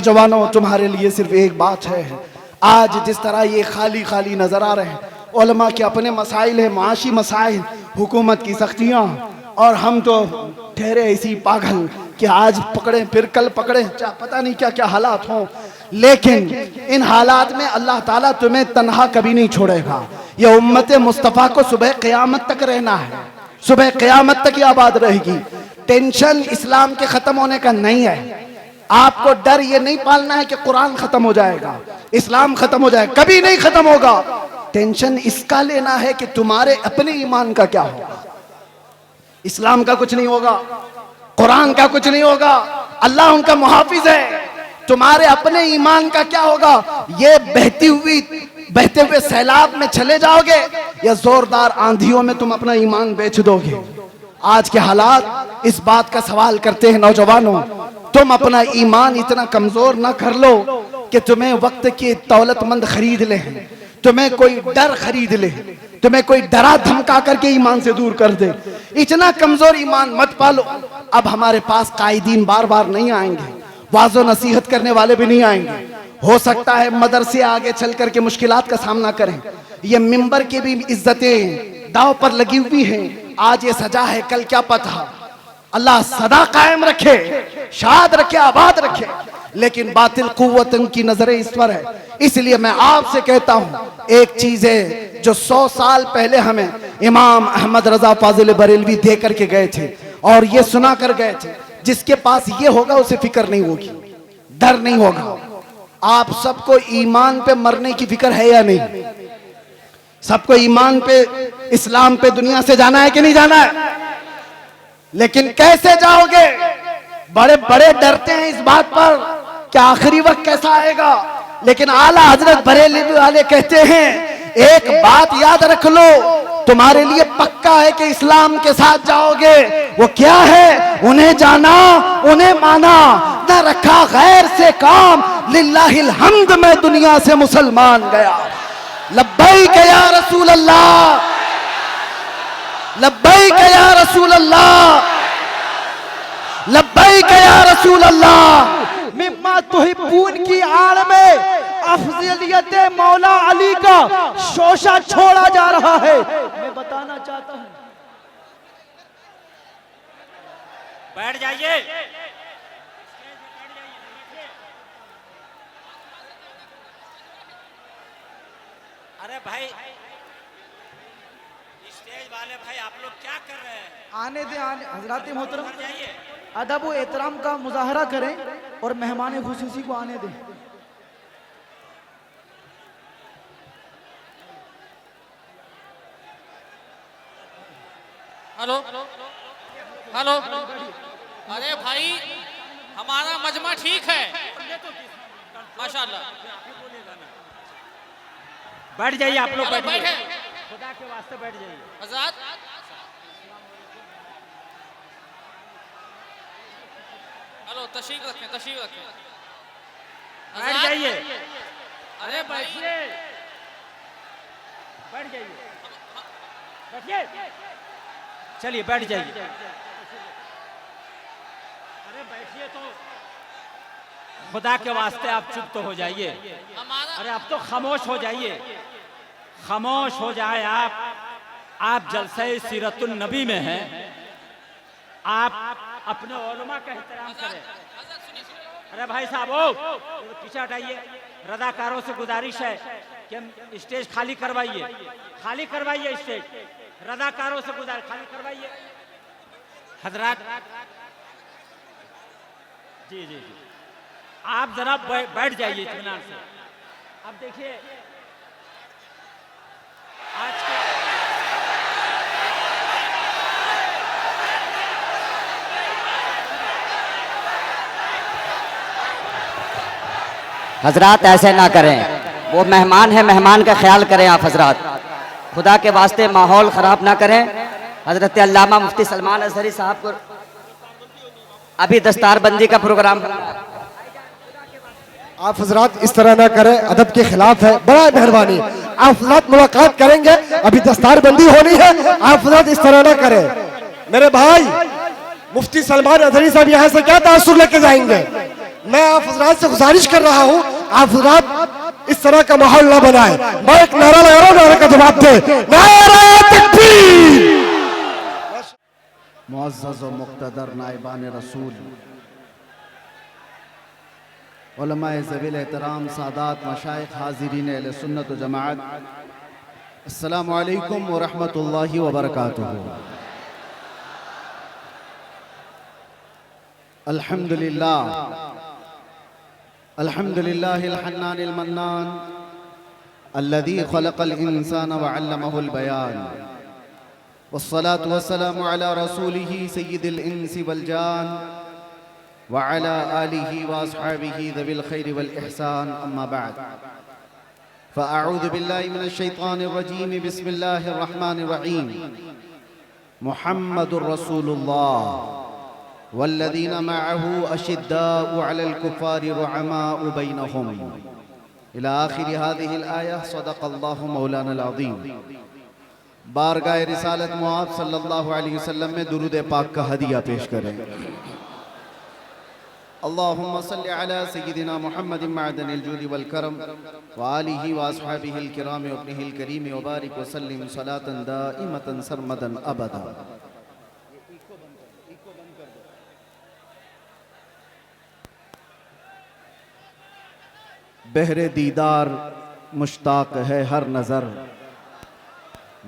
नौजवानों, तुम्हारे लिए सिर्फ एक बात है। आज जिस तरह ये खाली खाली नजर आ रहे हैं, उलमा के अपने मसाइल है, माशी मसाइल, हुकूमत की सख्तियाँ, और हम तो ठहरे ऐसी पागल कि आज पकड़े फिर कल पकड़े, पता नहीं क्या क्या हालात हों। लेकिन इन हालात में अल्लाह ताला तुम्हें तन्हा कभी नहीं छोड़ेगा। ये उम्मत मुस्तफ़ा को सुबह क़यामत तक रहना है, सुबह क़यामत तक ये आबाद रहेगी। टेंशन इस्लाम के ख़त्म होने का नहीं है। आपको डर ये नहीं पालना है कि कुरान ख़त्म हो जाएगा, इस्लाम ख़त्म हो जाएगा, कभी नहीं ख़त्म होगा। टेंशन इसका लेना है कि तुम्हारे अपने ईमान का क्या होगा। इस्लाम का कुछ नहीं होगा, कुरान का कुछ नहीं होगा, अल्लाह उनका मुहाफिज है। तुम्हारे अपने ईमान का क्या होगा। ये बहते हुए सैलाब में चले जाओगे या जोरदार आंधियों में तुम अपना ईमान बेच दोगे। आज के हालात इस बात का सवाल करते हैं। नौजवानों, तुम अपना ईमान इतना कमजोर ना कर लो कि तुम्हें वक्त की दौलतमंद खरीद ले, तुम्हें कोई डर खरीद ले, तुम्हें कोई डरा धमका करके ईमान से दूर कर दे। इतना कमजोर ईमान मत पालो। अब हमारे पास कायदीन बार बार नहीं आएंगे, वाज़ो नसीहत करने वाले भी नहीं आएंगे। हो सकता है मदरसे आगे चल करके मुश्किलात का सामना करें। ये मिंबर की भी इज्जतें दाव पर लगी हुई हैं। आज ये सजा है, कल क्या पता। अल्लाह सदा कायम रखे, शाद रखे, आबाद रखे। लेकिन बातिल कुव्वत की नजरें इस पर है। इसलिए मैं आपसे कहता हूं, एक चीज है जो 100 साल पहले हमें इमाम अहमद रजा फाजिल बरेलवी दे करके गए थे और ये सुना कर गए थे, जिसके पास ये होगा उसे फिक्र नहीं होगी, डर नहीं होगा। आप सबको ईमान पे मरने की फिक्र है या नहीं? सबको ईमान पे, इस्लाम पे दुनिया से जाना है कि नहीं जाना है? लेकिन कैसे जाओगे? बड़े बड़े डरते हैं इस बात पर कि आखिरी वक्त कैसा आएगा। लेकिन आला हजरत बरेलवी वाले कहते हैं, एक बात याद रख लो, तुम्हारे लिए पक्का है कि इस्लाम के साथ जाओगे। वो क्या है? उन्हें जाना, उन्हें माना, न रखा गैर से काम, लिल्लाहिल हम्द में दुनिया से मुसलमान गया। लब्बैक या रसूल अल्लाह, लब्बैक या रसूल अल्लाह, लब्बैक या रसूल अल्लाह। मिम्मा तुहिब्बून की आड़ में अफजलियत मौला अली का शोशा छोड़ा जा रहा है। मैं बताना चाहता हूं। बैठ जाइए। अरे भाई, स्टेज वाले भाई, आप लोग क्या कर रहे हैं? आने दे, आने हजरात मोहतरम, अदब व एहतराम का मुजाहरा करें और मेहमान खुसूसी को आने दें। हेलो हेलो, अरे भाई हमारा मजमा ठीक है माशाल्लाह। बैठ जाइए आप लोग, बैठे, खुदा के वास्ते बैठ जाइए। हजरत हेलो, तशरीफ रखें, तशरीफ रखें। बैठ जाइए। अरे भाई, बैठ जाइए, बैठिए, चलिए बैठ जाइए। अरे बैठिए तो, खुदा के वास्ते आप चुप तो हो जाइए। अरे आप तो खामोश हो जाइए, खामोश हो जाए आप जलसे सीरतुन नबी में हैं, आप अपने उलमा का एहतराम करें। अरे भाई साहब, ओ पीछे हटाइए। रजाकारों से गुजारिश है कि स्टेज खाली करवाइए, खाली करवाइए स्टेज। रजाकारों से गुजारिश, खाली करवाइए हजरात। जी जी जी, आप जरा बैठ जाइए इत्मीनान से। अब देखिए, आज के हजरात ऐसे ना करें, वो मेहमान है, मेहमान का ख्याल करें आप हजरात। खुदा के वास्ते माहौल ख़राब ना करें। हजरत अल्लामा मुफ्ती सलमान अजहरी साहब को अभी दस्तारबंदी का प्रोग्राम, आप हजरात इस तरह ना करें, अदब के खिलाफ है, बड़ा मेहरबानी। आप हजरात मुलाकात करेंगे, अभी दस्तारबंदी होनी है, आप हजरात इस तरह ना करें। मेरे भाई मुफ्ती सलमान अजहरी साहब यहाँ से क्या तासुर लेके जाएंगे? मैं आप हजरात से गुजारिश कर रहा हूँ, आप हजरात इस तरह का माहौल ना बनाए। मैं एक नारा लगा रहा हूँ, नारे का जवाब दे। नारे तकबीर। मुअज़्ज़ज़ व मुक़्तदर नाइबान रसूल, उलमाए ज़वील एहतराम, सादात मशाइख़, हाज़िरीन अहले सुन्नत व जमाअत, अस्सलामु अलैकुम व रहमतुल्लाहि व बरकातुहू। अल्हम्दुलिल्लाह, अल्हम्दुलिल्लाहिल हन्नानिल मन्नान, अल्लज़ी खलक़ल इंसान व अल्लमहुल बयान, वस्सलातु वस्सलामु अला रसूलिही सय्यिदिल इंसी वल जान व अला आलिही व अस्हाबिही ज़विल खैरि वल इहसान, अम्मा बअद। फ़अऊज़ु बिल्लाहि मिनश शैतानिर रजीम, बिस्मिल्लाहिर रहमानिर रहीम। मुहम्मदुर रसूलुल्लाह वल्लज़ीना मअहू अशिद्दाउ अलल कुफ़ारि रुहमाउ बैनहुम, इला आखिरि हाज़िहिल आया। सदक़ल्लाहु मौलानाल अज़ीम। बारगाह रिसालत मुआब सल्लल्लाहु अलैहि वसल्लम में दुरूद पाक का हदिया पेश करें। अल्लाहुम्मा सल्लि अला सय्यिदिना मुहम्मदिन मअदनिल जूदि वल करम व आलिहि व अस्हाबिहिल किराम व इब्निहिल करीम व बारिक व सल्लिम सलातन दाइमतन सरमदन अबदा। बहरे दीदार मुश्ताक है हर नज़र,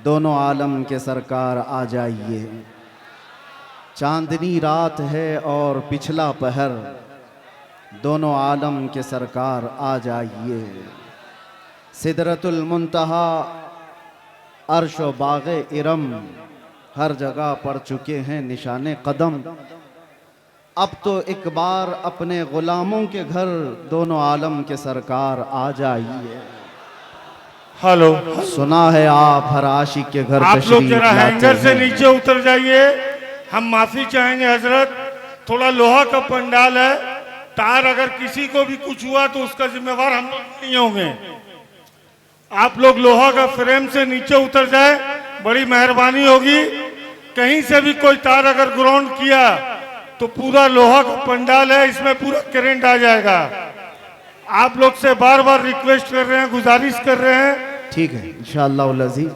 दोनों आलम के सरकार आ जाइए। चांदनी रात है और पिछला पहर, दोनों आलम के सरकार आ जाइए। सिदरतुल मुंतहा, अर्श व बाग़े इरम, हर जगह पड़ चुके हैं निशाने कदम। अब तो एक बार अपने गुलामों के घर, दोनों आलम के सरकार आ जाइए। हेलो, सुना है आप हर आशिक के घर आप लोग तशरीफ जरा लाते हैंगर से हैं। नीचे उतर जाइए। हम माफी चाहेंगे हजरत, थोड़ा लोहा का पंडाल है, तार अगर किसी को भी कुछ हुआ तो उसका जिम्मेवार हम लोग नहीं होंगे। आप लोग लोहा का फ्रेम से नीचे उतर जाए, बड़ी मेहरबानी होगी। कहीं से भी कोई तार अगर ग्राउंड किया तो पूरा लोहा का पंडाल है, इसमें पूरा करंट आ जाएगा। आप लोग से बार बार रिक्वेस्ट कर रहे हैं, गुजारिश कर रहे हैं। ठीक है, इंशाअल्लाह अज़ीज़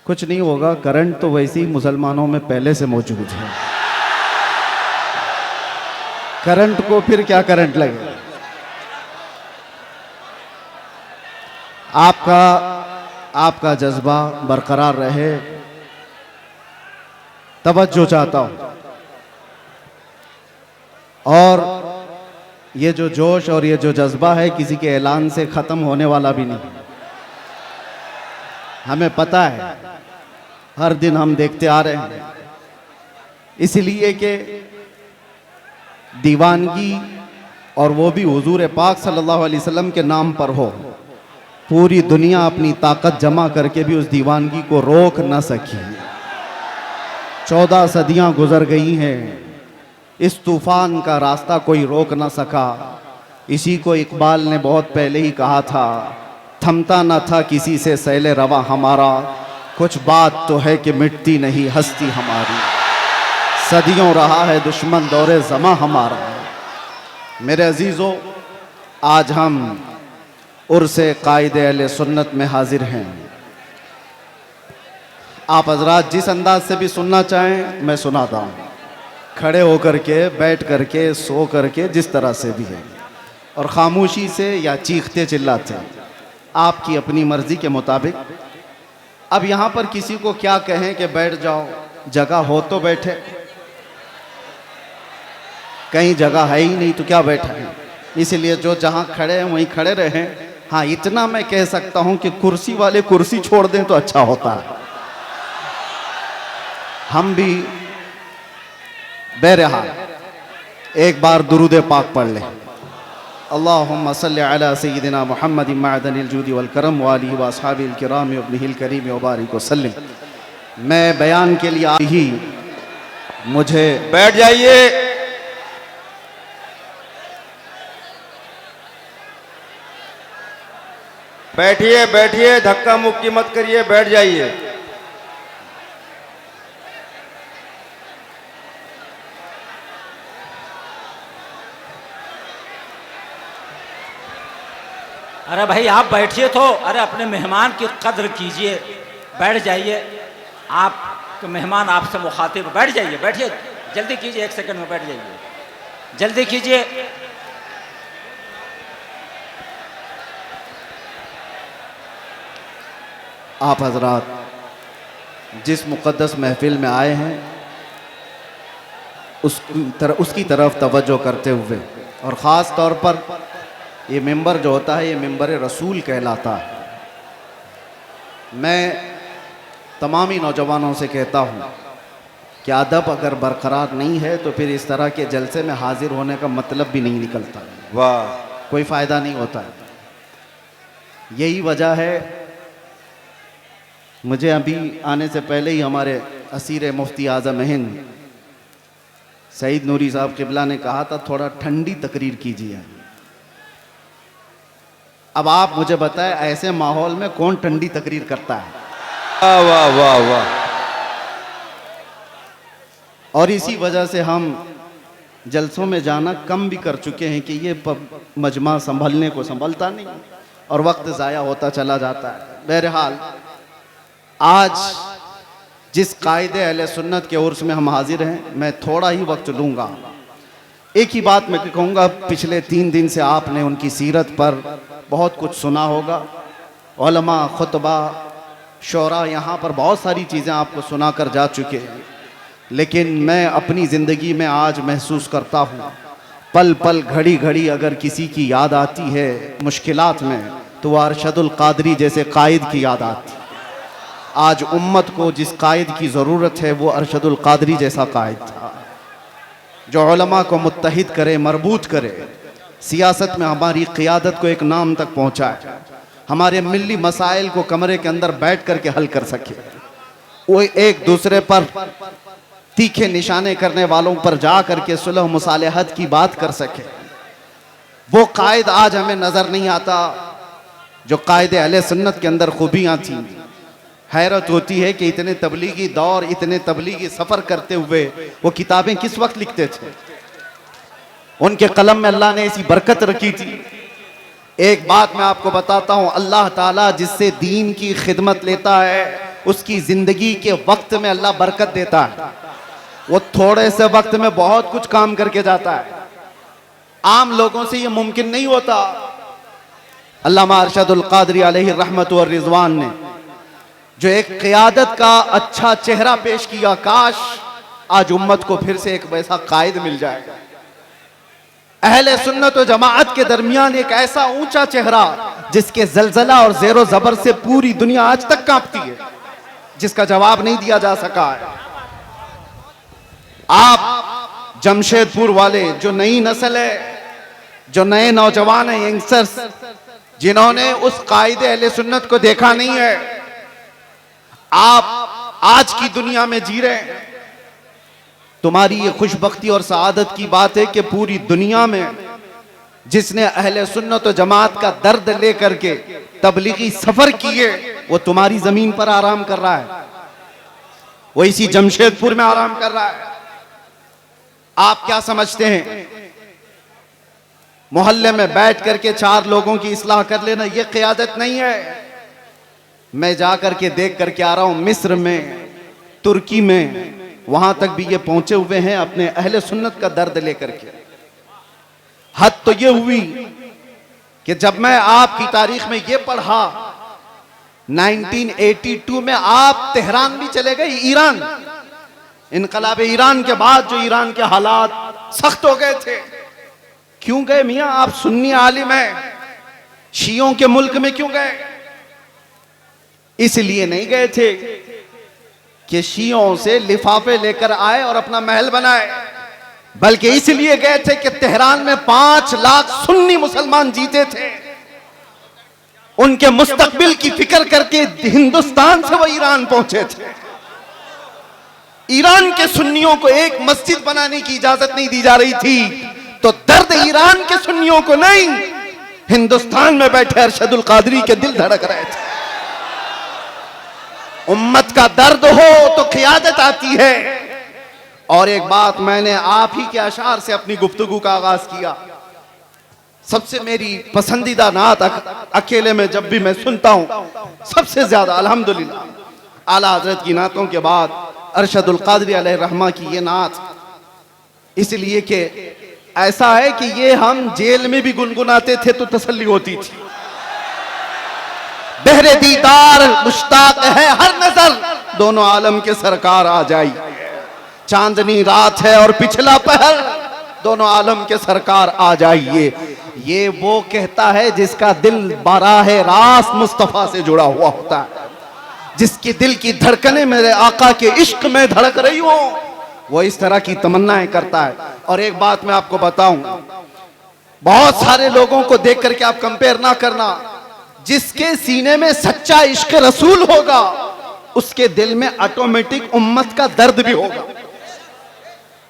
कुछ नहीं होगा। करंट तो वैसे ही मुसलमानों में पहले से मौजूद है, करंट को फिर क्या करंट लगे। आपका जज्बा बरकरार रहे, तवज्जो चाहता हूं। और ये जो जोश और ये जो जज्बा है किसी के ऐलान से ख़त्म होने वाला भी नहीं। हमें पता है, हर दिन हम देखते आ रहे हैं, इसलिए कि दीवानगी और वो भी हुजूर पाक सल्लल्लाहु अलैहि वसल्लम के नाम पर हो। पूरी दुनिया अपनी ताकत जमा करके भी उस दीवानगी को रोक न सकी। 14 सदियां गुजर गई हैं, इस तूफान का रास्ता कोई रोक न सका। इसी को इकबाल ने बहुत पहले ही कहा था, थमता न था किसी से सैले रवा हमारा, कुछ बात तो है कि मिटती नहीं हस्ती हमारी। सदियों रहा है दुश्मन दौरे ज़मा हमारा। मेरे अजीज़ों, आज हम उर्से कायदे अहले सुन्नत में हाजिर हैं। आप हजरात जिस अंदाज से भी सुनना चाहें मैं सुनाता हूँ, खड़े होकर के, बैठ करके, सो करके, जिस तरह से भी है, और ख़ामोशी से या चीखते चिल्लाते, आपकी अपनी मर्ज़ी के मुताबिक। अब यहाँ पर किसी को क्या कहें कि बैठ जाओ, जगह हो तो बैठे, कहीं जगह है ही नहीं तो क्या बैठा है। इसलिए जो जहाँ खड़े हैं वहीं खड़े रहें। हाँ, इतना मैं कह सकता हूँ कि कुर्सी वाले कुर्सी छोड़ दें तो अच्छा होता है। हम भी बहरहाल एक बार दुरूद पाक पढ़ लें। अल्लाहुम्मा सल्लि अला सय्यिदिना मुहम्मदिन मअदनिल जूदि वल करम व आलिहि व अस्हाबिल किराम व इब्निहिल करीम व बारिक व सल्लिम। मैं बयान के लिए ही मुझे बैठ जाइए। बैठिए बैठिए, धक्का मुक्की मत करिए, बैठ जाइए। अरे भाई आप बैठिए तो, अरे अपने मेहमान की कद्र कीजिए, बैठ जाइए। आप मेहमान आपसे मुखातिब, बैठ जाइए, बैठिए, जल्दी कीजिए, 1 सेकंड में बैठ जाइए, जल्दी कीजिए। आप हजरात जिस मुक़द्दस महफिल में आए हैं उसकी तरफ तवज्जो करते हुए, और ख़ास तौर पर ये मिंबर जो होता है ये मिंबर रसूल कहलाता है। मैं तमामी नौजवानों से कहता हूँ कि अदब अगर बरकरार नहीं है तो फिर इस तरह के जलसे में हाजिर होने का मतलब भी नहीं निकलता, वाह, कोई फ़ायदा नहीं होता है। यही वजह है, मुझे अभी आने से पहले ही हमारे असीर मुफ्ती आज़म हिंद सईद नूरी साहब किबला ने कहा था थोड़ा ठंडी तकरीर कीजिए। अब आप मुझे बताएं ऐसे माहौल में कौन ठंडी तकरीर करता है? वाह वाह वाह वाह। और इसी वजह से हम जलसों में जाना कम भी कर चुके हैं कि ये मजमा संभलने को संभलता नहीं और वक्त ज़ाया होता चला जाता है। बहरहाल आज जिस कायदे अहले सुन्नत के उर्स में हम हाजिर हैं, मैं थोड़ा ही वक्त लूँगा। एक ही बात मैं कहूँगा, पिछले 3 दिन से आपने उनकी सीरत पर बहुत कुछ सुना होगा। उलमा, खुतबा, शोरा, यहाँ पर बहुत सारी चीज़ें आपको सुना कर जा चुके हैं, लेकिन मैं अपनी ज़िंदगी में आज महसूस करता हूँ, पल पल घड़ी घड़ी अगर किसी की याद आती है मुश्किलात में तो वह अरशदुल कादरी जैसे कायद की याद आती है। आज उम्मत को जिस कायद की ज़रूरत है वो अरशदुल कादरी जैसा कायद था, जो उलमा को मुत्तहिद करे, मरबूत करे, सियासत में हमारी क़ियादत को एक नाम तक पहुँचाए, हमारे मिली मसाइल को कमरे के अंदर बैठ कर के हल कर सके, वो एक दूसरे पर तीखे निशाने करने वालों पर जा कर के सुलह मुसालहत की बात कर सके। वो कायद आज हमें नज़र नहीं आता जो कायदे अहले सुन्नत के अंदर खूबियाँ थीं। हैरत होती है कि इतने तबलीगी दौर, इतने तबलीगी सफ़र करते हुए वो किताबें किस वक्त लिखते थे। उनके कलम में अल्लाह ने ऐसी बरकत रखी थी। एक बात मैं आपको बताता हूँ, अल्लाह ताला जिससे दीन की खिदमत लेता है उसकी ज़िंदगी के वक्त में अल्लाह बरकत देता है। वो थोड़े से वक्त में बहुत कुछ काम करके जाता है। आम लोगों से ये मुमकिन नहीं होता। अल्लामा अरशदुल कादरी अलैहि रहमत व रिज़वान ने जो एक क़ियादत का अच्छा चेहरा पेश किया, काश आज उम्मत को फिर से एक वैसा कायद मिल जाएगा। अहले सुन्नत व जमाअत के दरमियान एक ऐसा ऊंचा चेहरा जिसके जलजला और ज़ेरो ज़बर से पूरी दुनिया आज तक कांपती है, जिसका जवाब नहीं दिया जा सका है। आप जमशेदपुर वाले, जो नई नस्ल है, जो नए नौजवान हैं, यंगस्टर्स, जिन्होंने उस कायदे अहले सुन्नत को देखा नहीं है, आप आज की दुनिया में जी रहे हैं। तुम्हारी ये खुशबख्ती और सआदत की बात है कि पूरी दुनिया में जिसने अहले सुन्नत व जमात का दर्द लेकर के तबलीगी सफर किए वो तुम्हारी जमीन पर आराम कर रहा है, वो इसी जमशेदपुर में आराम कर रहा है। आप क्या समझते हैं मोहल्ले में बैठ करके 4 लोगों की इस्लाह कर लेना ये क़ियादत नहीं है। मैं जाकर के देख करके आ रहा हूं, मिस्र में, तुर्की में, वहां तक भी ये पहुंचे हुए हैं अपने अहले सुन्नत का दर्द लेकर के। हद तो ये हुई कि जब मैं आपकी तारीख में ये पढ़ा 1982 में आप तेहरान भी चले गए, ईरान, इनकलाब ईरान के बाद जो ईरान के हालात सख्त हो गए थे। क्यों गए मियां? आप सुन्नी आलिम हैं, शियों के मुल्क में क्यों गए? इसलिए नहीं गए थे कि शियों से लिफाफे लेकर आए और अपना महल बनाए, बल्कि इसलिए गए थे कि तेहरान में 5 लाख सुन्नी मुसलमान जीते थे। उनके मुस्तकबिल की फिक्र करके हिंदुस्तान से वो ईरान पहुंचे थे। ईरान के सुन्नियों को एक मस्जिद बनाने की इजाजत नहीं दी जा रही थी, तो दर्द ईरान के सुन्नियों को नहीं, हिंदुस्तान में बैठे अरशदुल कादरी के दिल धड़क रहे थे। उम्मत का दर्द हो तो क़ियादत आती है। और एक बात मैंने आप ही के अशार से अपनी गुफ्तगू का आगाज किया, सबसे मेरी पसंदीदा नात अकेले में जब भी मैं सुनता हूँ, सबसे ज्यादा अल्हम्दुलिल्लाह आला हजरत की नातों के बाद अरशदुल कादरी अलैहि रहमा की ये नात, इसलिए कि ऐसा है कि ये हम जेल में भी गुनगुनाते थे तो तसल्ली होती थी। बहरे दीदार मुश्ताक है हर नजर, दोनों आलम के सरकार आ जाई। चांदनी रात है और पिछला पहर, दोनों आलम के सरकार आ जाइए। ये वो कहता है जिसका दिल बाराह रास्त मुस्तफा से जुड़ा हुआ होता है, जिसके दिल की धड़कनें मेरे आका के इश्क में धड़क रही हो, वो इस तरह की तमन्नाएं करता है। और एक बात मैं आपको बताऊं, बहुत सारे लोगों को देख करके आप कंपेयर ना करना। जिसके सीने में सच्चा इश्क रसूल होगा, उसके दिल में ऑटोमेटिक उम्मत का दर्द भी होगा।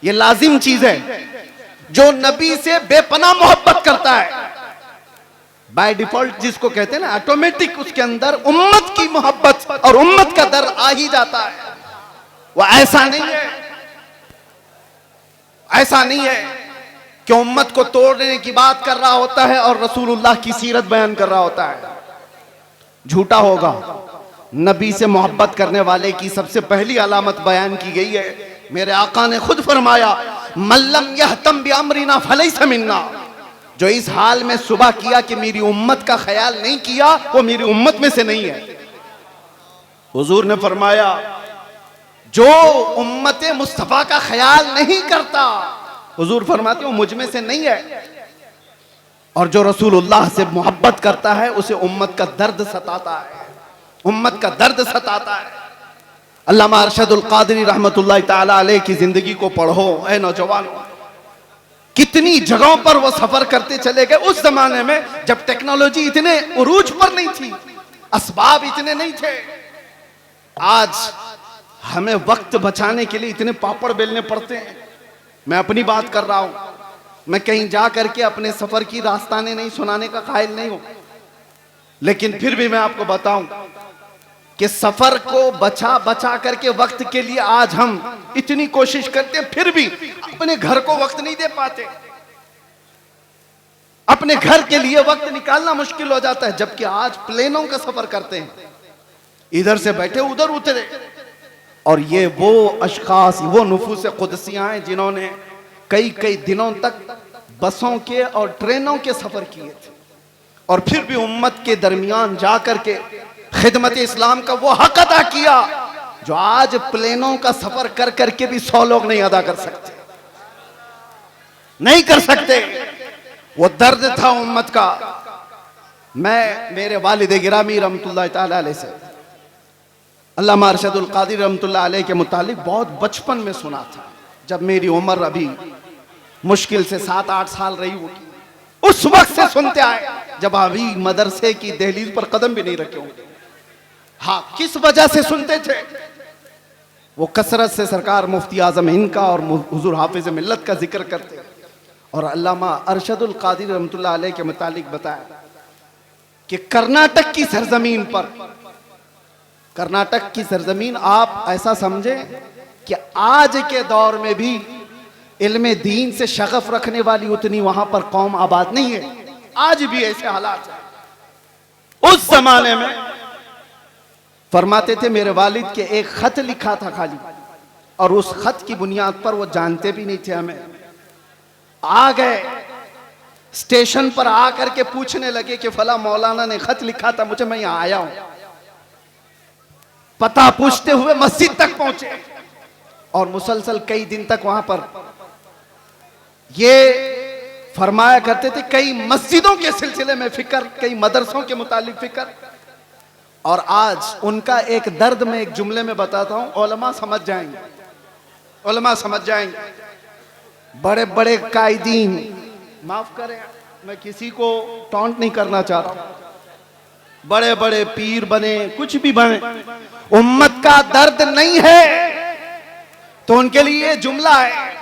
ये लाजिम चीज है। जो नबी से बेपनाह मोहब्बत करता है, बाय डिफॉल्ट जिसको कहते हैं ना, ऑटोमेटिक उसके अंदर उम्मत की मोहब्बत और उम्मत का दर्द आ ही जाता है। वो ऐसा नहीं है, ऐसा नहीं है कि उम्मत को तोड़ने की बात कर रहा होता है और रसूलुल्लाह की सीरत बयान कर रहा होता है। झूठा होगा। नबी से मोहब्बत करने वाले की सबसे पहली अलामत बयान की गई है। मेरे आका ने खुद फरमाया, मल्लम यहतम बिअमरिना फलैसा मिन्ना। जो इस हाल में सुबह किया कि मेरी उम्मत का ख्याल नहीं किया, वो मेरी उम्मत में से नहीं है। हुजूर ने फरमाया, जो उम्मत मुस्तफा का ख्याल नहीं करता, हुजूर फरमाते हो मुझ में से नहीं है। और जो रसूलुल्लाह से मोहब्बत करता है, उसे उम्मत का दर्द सताता है, उम्मत का दर्द सताता है। अल्लामा अरशदुल कादरी रहमतुल्लाह ताला अलैह की जिंदगी को पढ़ो ऐ नौजवानों। कितनी जगहों पर वो सफर करते चले गए। उस जमाने में जब टेक्नोलॉजी इतने उरूज पर नहीं थी, असबाब इतने नहीं थे। आज हमें वक्त बचाने के लिए इतने पापड़ बेलने पड़ते हैं। मैं अपनी बात कर रहा हूं, मैं कहीं जा करके अपने सफर की दास्तानें नहीं सुनाने का कायल नहीं हूं, लेकिन फिर भी मैं आपको बताऊं कि सफर को बचा बचा करके वक्त के लिए आज हम इतनी कोशिश करते, फिर भी अपने घर को वक्त नहीं दे पाते। अपने घर के लिए वक्त निकालना मुश्किल हो जाता है। जबकि आज प्लेनों का सफर करते हैं, इधर से बैठे उधर उतरे। और ये वो अशखास, वो नुफूस कुदसियां हैं जिन्होंने कई कई दिनों तक बसों के और ट्रेनों के सफर किए थे, और फिर भी उम्मत के दरमियान जाकर के खिदमत इस्लाम का वो हक अदा किया जो आज प्लेनों का सफर कर करके भी 100 लोग नहीं अदा कर सकते, नहीं कर सकते। वो दर्द था उम्मत का। मैं मेरे वालिद गिरामी रहमतुल्लाह ताला अलैह से अल्लामा अरशदुल कादिर रहमतुल्लाह अलैह के मुतालिक बहुत बचपन में सुना था, जब मेरी उम्र अभी मुश्किल से 7-8 साल रही होगी। उस वक्त से सुनते आए जब अभी मदरसे की दहलीज पर कदम भी नहीं रखे होंगे। हाँ, किस वजह से सुनते थे? वो कसरत से सरकार मुफ्ती आजम हिंद का और हुजूर हाफिज मिल्लत का जिक्र करते, और अल्लामा अरशदुल कादिर रहमतुल्लाह अलैह के मुतालिक बताया कि कर्नाटक की सरजमीन पर, कर्नाटक की सरजमीन आप ऐसा समझे कि आज के दौर में भी इल्मे दीन से शगफ रखने वाली उतनी वहां पर कौम आबाद नहीं है। आज भी ऐसे हालात हैं। उस जमाने में फरमाते थे, मेरे वालिद के एक खत लिखा था खाली, और उस खत की बुनियाद पर वो जानते भी नहीं थे हमें। आ गए स्टेशन पर आकर के पूछने लगे कि फला मौलाना ने खत लिखा था मुझे, मैं यहां आया हूं। पता पूछते हुए मस्जिद तक पहुंचे, और मुसलसल कई दिन तक वहां पर ये फरमाया करते थे, कई मस्जिदों के सिलसिले में फिक्र, कई मदरसों के मुतालिक फिक्र। और आज उनका एक दर्द मैं एक जुमले में बताता हूं, उलमा समझ जाएंगे, उलमा समझ जाएंगे। बड़े बड़े कायदीन, माफ करें मैं किसी को टॉन्ट नहीं करना चाह रहा, बड़े बड़े पीर बने, कुछ भी बने, उम्मत का दर्द नहीं है तो उनके लिए जुमला है।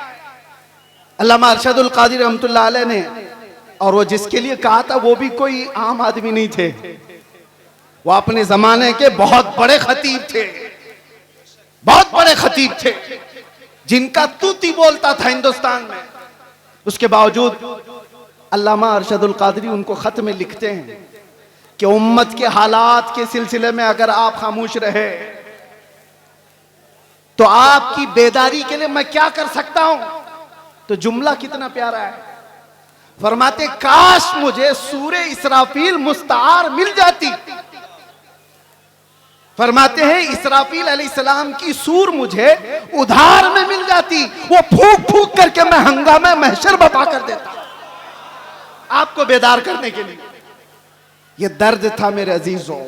अल्लामा अरशदुल कादिर रहमतुल्लाह अलैह ने, और वो जिसके लिए कहा था वो भी कोई आम आदमी नहीं थे, वो अपने जमाने के बहुत बड़े खतीब थे, बहुत बड़े खतीब थे, जिनका तूती बोलता था हिंदुस्तान में। उसके बावजूद अल्लामा अरशदुल कादरी उनको खत में लिखते हैं कि उम्मत के हालात के सिलसिले में अगर आप खामोश रहे तो आपकी बेदारी के लिए मैं क्या कर सकता हूं। तो जुमला कितना प्यारा है, फरमाते काश मुझे सूरे इसराफील मुस्तार मिल जाती। फरमाते हैं इसराफील अलैहिस्सलाम की सूर मुझे उधार में मिल जाती, वो फूक फूक करके मैं हंगामा महशर बपा कर देता आपको बेदार करने के लिए। ये दर्द था मेरे अजीजों,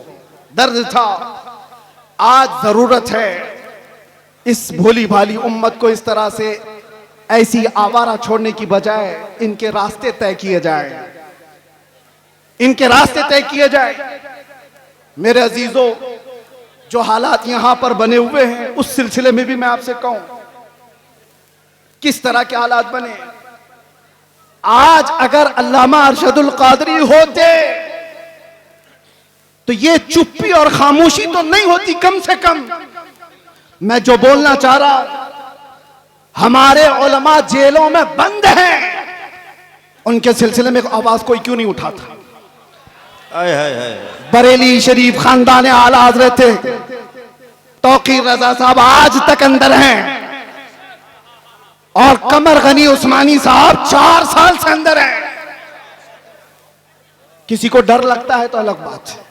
दर्द था। आज जरूरत है इस भोली भाली उम्मत को इस तरह से ऐसी आवारा छोड़ने की बजाय इनके रास्ते तय किए जाए, इनके रास्ते तय किए जाए। मेरे अजीजों, जो हालात यहां पर बने हुए हैं उस सिलसिले में भी मैं आपसे कहूं किस तरह के हालात बने। आज अगर अल्लामा अरशदुल कादरी होते तो ये चुप्पी और खामोशी तो नहीं होती। कम से कम मैं जो बोलना चाह रहा, हमारे उलमा जेलों में बंद हैं, उनके सिलसिले में आवाज कोई क्यों नहीं उठाता। बरेली शरीफ खानदान आला हजरत तौकीर रजा साहब आज तक अंदर हैं और कमर गनी उस्मानी साहब 4 साल से अंदर हैं। किसी को डर लगता है तो अलग बात है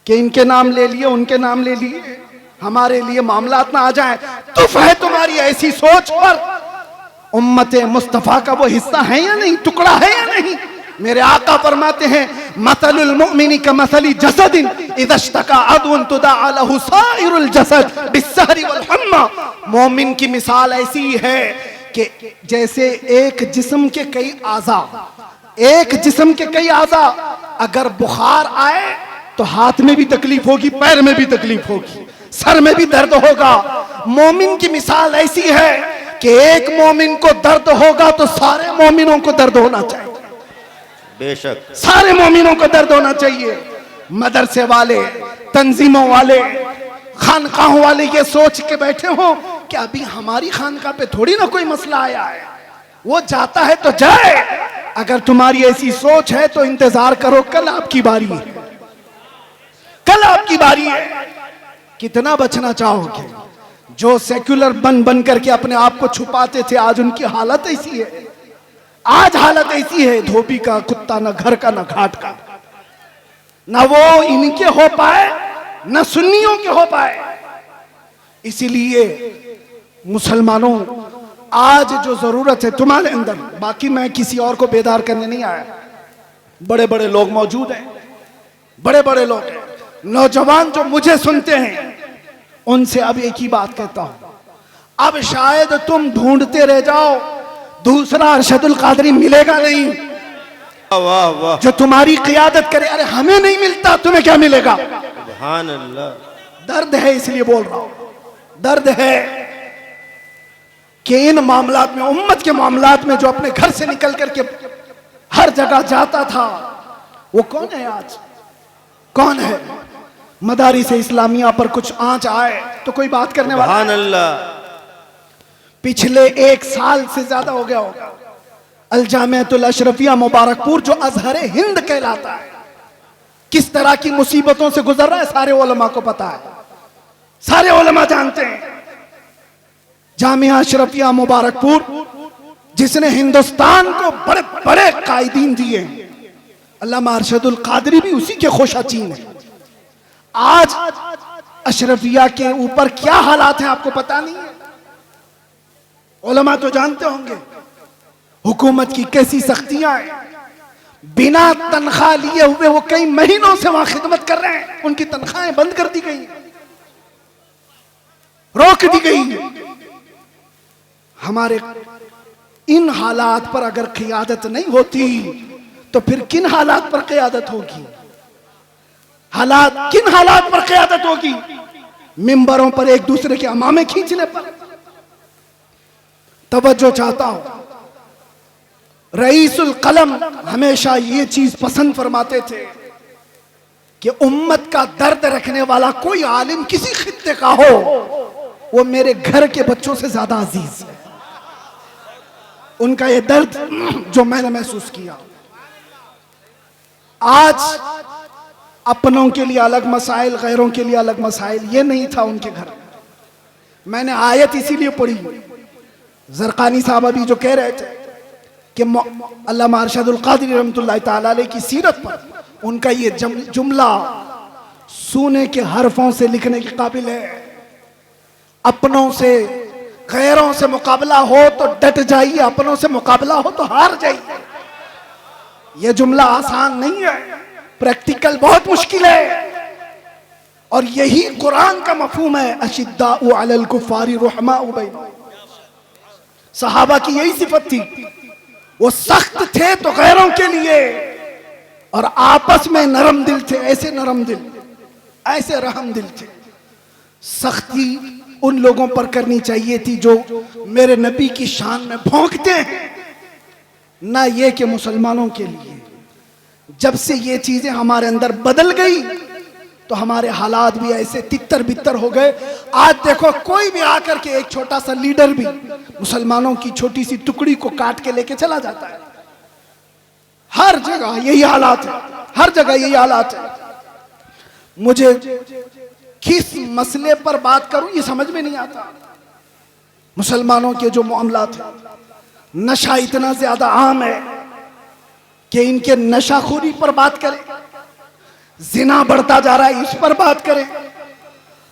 कि इनके नाम ले लिए उनके नाम ले लिए, हमारे लिए मामलात ना आ जाए। तो है तुम्हारी ऐसी सोच पर उम्मत मुस्तफा का वो हिस्सा है या नहीं, टुकड़ा है या नहीं। मेरे आका फरमाते हैं मसलुल मुमिनी का मसली जसदिन इज़ा इश्तका अदुन तुदअ लहु साइरुल जसद बिस्सहरी वल हम्मा। मोमिन की मिसाल ऐसी है कि जैसे एक जिस्म के कई आज़ा, एक जिस्म के कई आज़ा, अगर बुखार आए तो हाथ में भी तकलीफ होगी, पैर में भी तकलीफ होगी, सर में भी दर्द होगा। मोमिन की मिसाल ऐसी है कि एक मोमिन को दर्द होगा तो सारे मोमिनों को दर्द होना चाहिए, बेशक सारे मोमिनों को दर्द होना चाहिए। मदरसे वाले, तंजीमों वाले, खानकाहों वाले ये सोच के बैठे हो कि अभी हमारी खानका पे थोड़ी ना कोई मसला आया है, वो जाता है तो जाए। अगर तुम्हारी ऐसी सोच है तो इंतजार करो, कल आपकी बारी है, कल आपकी बारी है। कितना बचना चाहोगे? जो सेक्युलर बन बन करके अपने आप को छुपाते थे आज उनकी हालत ऐसी है, आज हालत ऐसी है, धोबी का कुत्ता न घर का न घाट का, न वो इनके हो पाए न सुन्नियों के हो पाए। इसीलिए मुसलमानों, आज जो जरूरत है तुम्हारे अंदर, बाकी मैं किसी और को बेदार करने नहीं आया, बड़े बड़े लोग मौजूद हैं, बड़े बड़े लोग हैं, नौजवान जो मुझे सुनते हैं उनसे अब एक ही बात कहता हूं, अब शायद तुम ढूंढते रह जाओ, दूसरा अरशदुल कादरी मिलेगा नहीं वाह वाह, जो तुम्हारी क़ियादत करे। अरे हमें नहीं मिलता, तुम्हें क्या मिलेगा? सुभान अल्लाह। दर्द है इसलिए बोल रहा हूं, दर्द है कि इन मामलात में, उम्मत के मामलात में जो अपने घर से निकल करके हर जगह जाता था, वो कौन है आज? कौन है? मदारिस इस्लामिया पर कुछ आंच आए तो कोई बात करने वाला? सुभान अल्लाह। पिछले 1 साल से ज्यादा हो गया होगा, अल जामिअतुल अशरफिया मुबारकपुर जो अजहर हिंद कहलाता है, किस तरह की मुसीबतों से गुजर रहा है सारे उलमा को पता है, सारे उलमा जानते हैं। जामिया अशरफिया मुबारकपुर जिसने हिंदुस्तान को बड़े बड़े कायदीन दिए, अल्लामा अरशदुल कादरी भी उसी के खोशाचीन है। आज अशरफिया के ऊपर क्या हालात हैं आपको पता नहीं है, उलमा तो जानते होंगे। हुकूमत की कैसी सख्तियां हैं, बिना तनख्वाह लिए हुए वो कई महीनों से वहां खिदमत कर रहे हैं, उनकी तनख्वाहें बंद कर दी गई, रोक दी गई। हमारे इन हालात पर अगर क़ियादत नहीं होती तो फिर किन हालात पर क़ियादत होगी? हालात, किन हालात पर क़ियादत होगी? मिंबरों पर एक दूसरे के अमामे खींचने पर। तवज्जो चाहता हूं, रईसुल कलम हमेशा ये चीज पसंद फरमाते थे कि उम्मत का दर्द रखने वाला कोई आलिम किसी खित्ते का हो, वो मेरे घर के बच्चों से ज्यादा अजीज है। उनका ये दर्द जो मैंने महसूस किया। आज अपनों के लिए अलग मसाइल, गैरों के लिए अलग मसाइल, ये नहीं था उनके घर। मैंने आयत इसीलिए पढ़ी, ज़रक़ानी साहब अभी जो कह रहे थे कि अल्लामा अरशदुल क़ादिरी रहमतुल्लाह तआला अलैह की सीरत पर उनका ये जुमला सोने के हरफों से लिखने के काबिल है। अपनों से गैरों से मुकाबला हो तो डट जाइए, अपनों से मुकाबला हो तो हार जाइए। यह जुमला आसान नहीं है, प्रैक्टिकल बहुत मुश्किल है। और यही कुरान का मफहूम है, अशिद्दाउ अलल कुफ्फारी रुहमाउ बैनहुम। सहाबा की यही सिफत थी, वो सख्त थे तो गैरों के लिए और आपस में नरम दिल थे। ऐसे नरम दिल, ऐसे रहम दिल थे। सख्ती उन लोगों पर करनी चाहिए थी जो मेरे नबी की शान में भौंकते हैं, ना ये कि मुसलमानों के लिए। जब से ये चीजें हमारे अंदर बदल गई तो हमारे हालात भी ऐसे तितर बितर हो गए। आज देखो, कोई भी आकर के, एक छोटा सा लीडर भी मुसलमानों की छोटी सी टुकड़ी को काट के लेके चला जाता है। हर जगह यही हालात है, हर जगह यही हालात है। मुझे किस मसले पर बात करूं ये समझ में नहीं आता। मुसलमानों के जो मामलात हैं, नशा इतना ज्यादा आम है कि इनके नशाखोरी पर बात करें, जिना बढ़ता जा रहा है इस पर बात करें,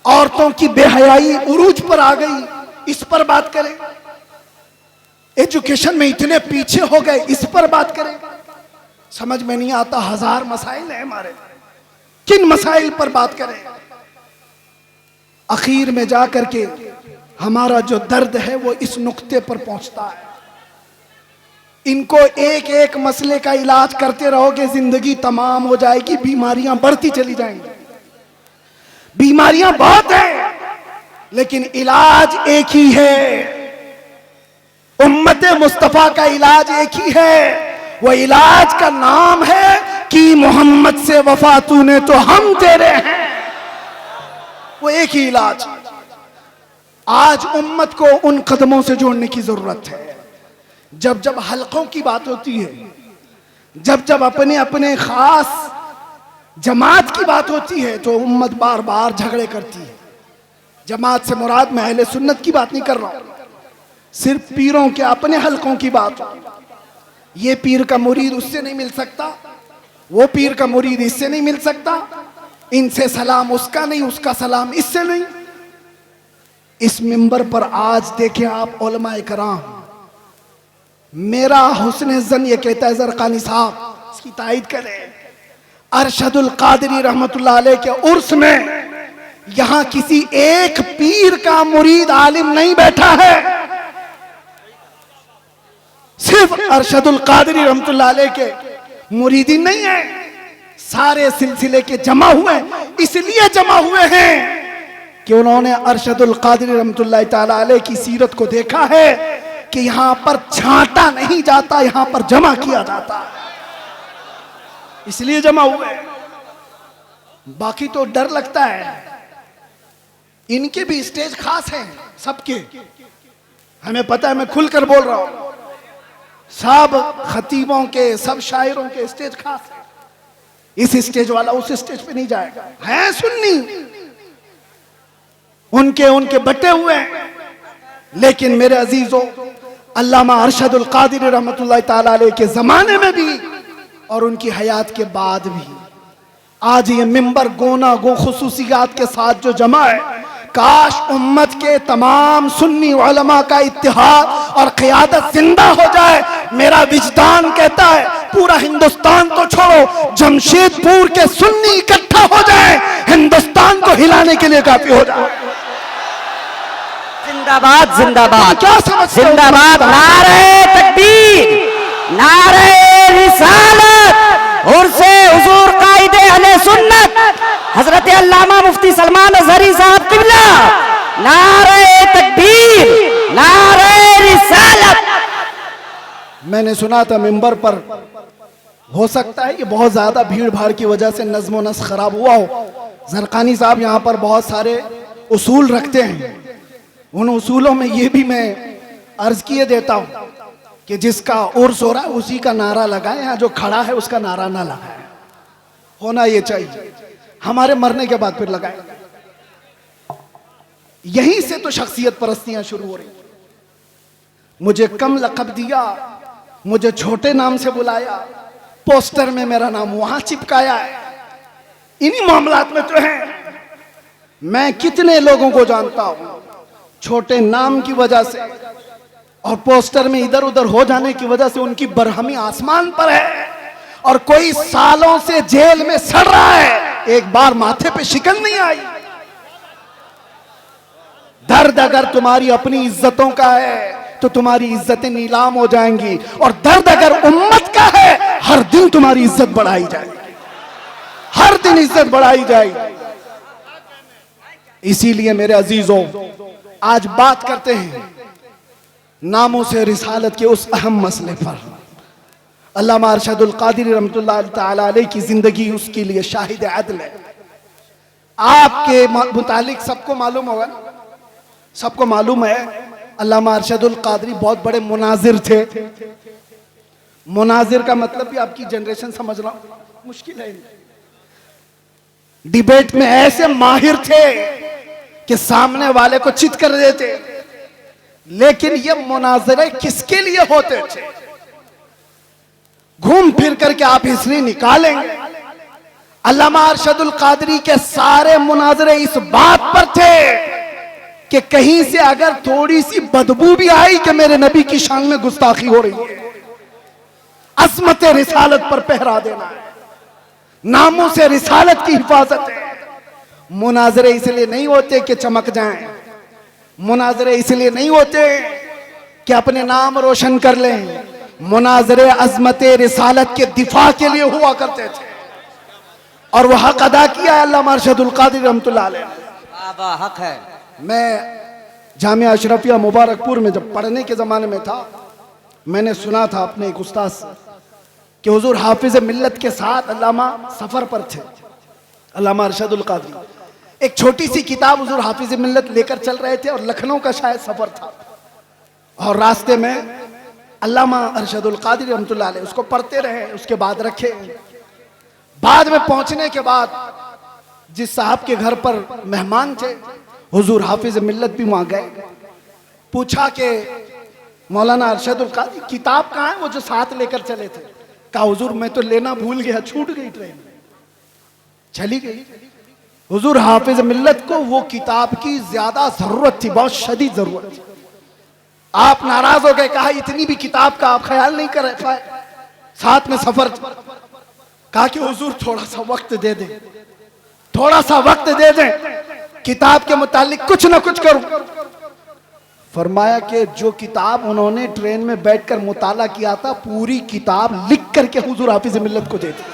औरतों की बेहयाई उरूज पर आ गई इस पर बात करें, एजुकेशन में इतने पीछे हो गए इस पर बात करें। समझ में नहीं आता, हजार मसाइल हैं हमारे, किन मसाइल पर बात करें। आखिर में जाकर के हमारा जो दर्द है वो इस नुक्ते पर पहुंचता है। इनको एक एक मसले का इलाज करते रहोगे, जिंदगी तमाम हो जाएगी, बीमारियां बढ़ती चली जाएंगी। बीमारियां बहुत हैं लेकिन इलाज एक ही है। उम्मते मुस्तफा का इलाज एक ही है, वो इलाज का नाम है कि मोहम्मद से वफा तूने तो हम तेरे हैं। वो एक ही इलाज। आज उम्मत को उन कदमों से जोड़ने की जरूरत है। जब जब हलकों की बात होती है, जब जब अपने अपने खास जमात की बात होती है तो उम्मत बार बार झगड़े करती है। जमात से मुराद मैं अहले सुन्नत की बात नहीं कर रहा हूं, सिर्फ पीरों के अपने हलकों की बात। ये पीर का मुरीद उससे नहीं मिल सकता, वो पीर का मुरीद इससे नहीं मिल सकता, इनसे सलाम उसका नहीं, उसका सलाम इससे नहीं। इस मिंबर पर आज देखें आप उलमा इकराम, मेरा हुस्न ज़न ये कहता है, ज़रक़ानी साहब इसकी तायद करें, अरशदुल क़ादिरी रहमतुल्लाह अलैह के उर्स में यहां किसी एक पीर का मुरीद आलिम नहीं बैठा है, सिर्फ अरशदुल क़ादिरी रहमतुल्लाह अलैह के मुरीदी नहीं है, सारे सिलसिले के जमा हुए। इसलिए जमा हुए हैं कि उन्होंने अरशदुल क़ादिरी रहमतुल्लाह तआला अलैह की सीरत को देखा है कि यहां पर छांटा नहीं जाता, यहां पर जमा किया जाता, इसलिए जमा हुए। बाकी तो डर लगता है। इनके भी स्टेज खास हैं, सबके हमें पता है, मैं खुलकर बोल रहा हूं। सब खतीबों के, सब शायरों के स्टेज खास है। इस स्टेज वाला उस स्टेज पे नहीं जाएगा। है सुन्नी, उनके बटे हुए हैं। लेकिन मेरे अजीजों, अल्लामा अरशदुल क़ादिरी रहमतुल्लाह तआला अलैह के जमाने में भी और उनकी हयात के बाद भी आज ये मिंबर गोना गो खुसूसियात के साथ जो जमा है, काश उम्मत के तमाम सुन्नी उलमा का इत्तिहाद और क़ियादत जिंदा हो जाए। मेरा विजदान कहता है पूरा हिंदुस्तान तो छोड़ो, जमशेदपुर के सुन्नी इकट्ठा हो जाए, हिंदुस्तान को हिलाने के लिए काफी हो जाए। जिंदाबाद जिंदाबाद क्या समझते हो? जिंदाबाद, नारे तकबीर, नारे रिसालत, उर्से हुजूर कायदे अहले सुन्नत हजरत अल्लामा मुफ्ती सलमान अज़हरी साहब किबला, नारे तकबीर, नारे रिसालत। मैंने सुना था मिंबर पर, हो सकता है कि बहुत ज्यादा भीड़ भाड़ की वजह से नज़्म नस्क़ खराब हुआ हो। ज़रक़ानी साहब यहाँ पर बहुत सारे उसूल रखते हैं, उन उसूलों में ये भी मैं अर्ज किए देता हूँ कि जिसका उर्स हो रहा है उसी का नारा लगाए, यहाँ जो खड़ा है उसका नारा ना लगाए। होना ये चाहिए, हमारे मरने के बाद फिर लगाए। यहीं से तो शख्सियत परस्तियां शुरू हो रही। मुझे कम लक़ब दिया, मुझे छोटे नाम से बुलाया, पोस्टर में मेरा नाम वहां चिपकाया है। इन्हीं मामलात में तो है। मैं कितने लोगों को जानता हूं छोटे नाम की वजह से और पोस्टर में इधर उधर हो जाने की वजह से उनकी बरहमी आसमान पर है, और कोई सालों से जेल में सड़ रहा है, एक बार माथे पे शिकन नहीं आई। दर्द अगर तुम्हारी अपनी इज्जतों का है तो तुम्हारी इज्जतें नीलाम हो जाएंगी, और दर्द अगर उम्मत का है हर दिन तुम्हारी इज्जत बढ़ाई जाएगी, हर दिन इज्जत बढ़ाई जाएगी। इसीलिए मेरे अजीजों, आज बात करते हैं नामों से रिसालत के उस अहम मसले पर। अल्लामा अरशदुल क़ादिरी रहमतुल्लाह तआला अलैह की जिंदगी उसके लिए शाहिद अदल है। आपके मुतालिक सबको मालूम होगा, सबको मालूम है अल्लामा अरशदुल क़ादिरी बहुत बड़े मुनाजिर थे। मुनाजिर का मतलब भी आपकी जनरेशन समझना मुश्किल है। डिबेट में ऐसे माहिर थे कि सामने वाले को चित कर देते। लेकिन ये मुनाजरे किसके लिए होते थे? घूम फिर करके आप हिस्ट्री निकालेंगे, अल्लामा अरशदुल क़ादिरी के सारे मुनाजरे इस बात पर थे कि कहीं से अगर थोड़ी सी बदबू भी आई कि मेरे नबी की शान में गुस्ताखी हो रही है, अज़मत रिसालत पर पहरा देना है, नामों से रिसालत की हिफाजत है। मुनाजरे इसलिए नहीं होते कि चमक जाएं, मुनाजरे इसलिए नहीं होते कि अपने नाम रोशन कर लें, मुनाजरे अज़मत रिसालत के दिफा के लिए हुआ करते थे, और वह हक अदा किया है अल्लामा अरशदुल क़ादिरी रहमतुल्लाह अलैह। हक है। मैं जामिया अशरफिया मुबारकपुर में जब पढ़ने के ज़माने में था, मैंने सुना था अपने एक उस्ताद से कि हुजूर हाफिज मिल्लत के साथ अल्लामा सफ़र पर थे, अल्लामा अरशदुल क़ादिरी। एक छोटी सी किताब हुजूर हाफिज मिल्लत लेकर चल रहे थे और लखनऊ का शायद सफ़र था, और रास्ते में अल्लामा अरशदुल क़ादिरी रहमतुल्लाह अलैह उसको पढ़ते रहे, उसके बाद रखे। बाद में पहुंचने के बाद जिस साहब के घर पर मेहमान थे, हुजूर हाफिज मिल्लत भी वहां गए। पूछा कि मौलाना अरशदुल क़ादिरी किताब कहाँ है, वो जो साथ लेकर चले थे? कहा हुजूर मैं तो लेना भूल गया, छूट गई, ट्रेन चली गई। हुजूर हाफिज मिल्लत को वो किताब की ज्यादा जरूरत थी, बहुत शदीद जरूरत थी। आप नाराज हो गए, कहा इतनी भी किताब का आप ख्याल नहीं कर पाए, साथ में सफर। कहा कि हुजूर थोड़ा सा वक्त दे दें, थोड़ा सा वक्त दे दें, किताब के मुतालिक कुछ ना कुछ करूं। फरमाया कि जो किताब उन्होंने ट्रेन में बैठकर मुताला किया था, पूरी किताब लिख करके हुजूर हाफिज मिल्लत को दे दी।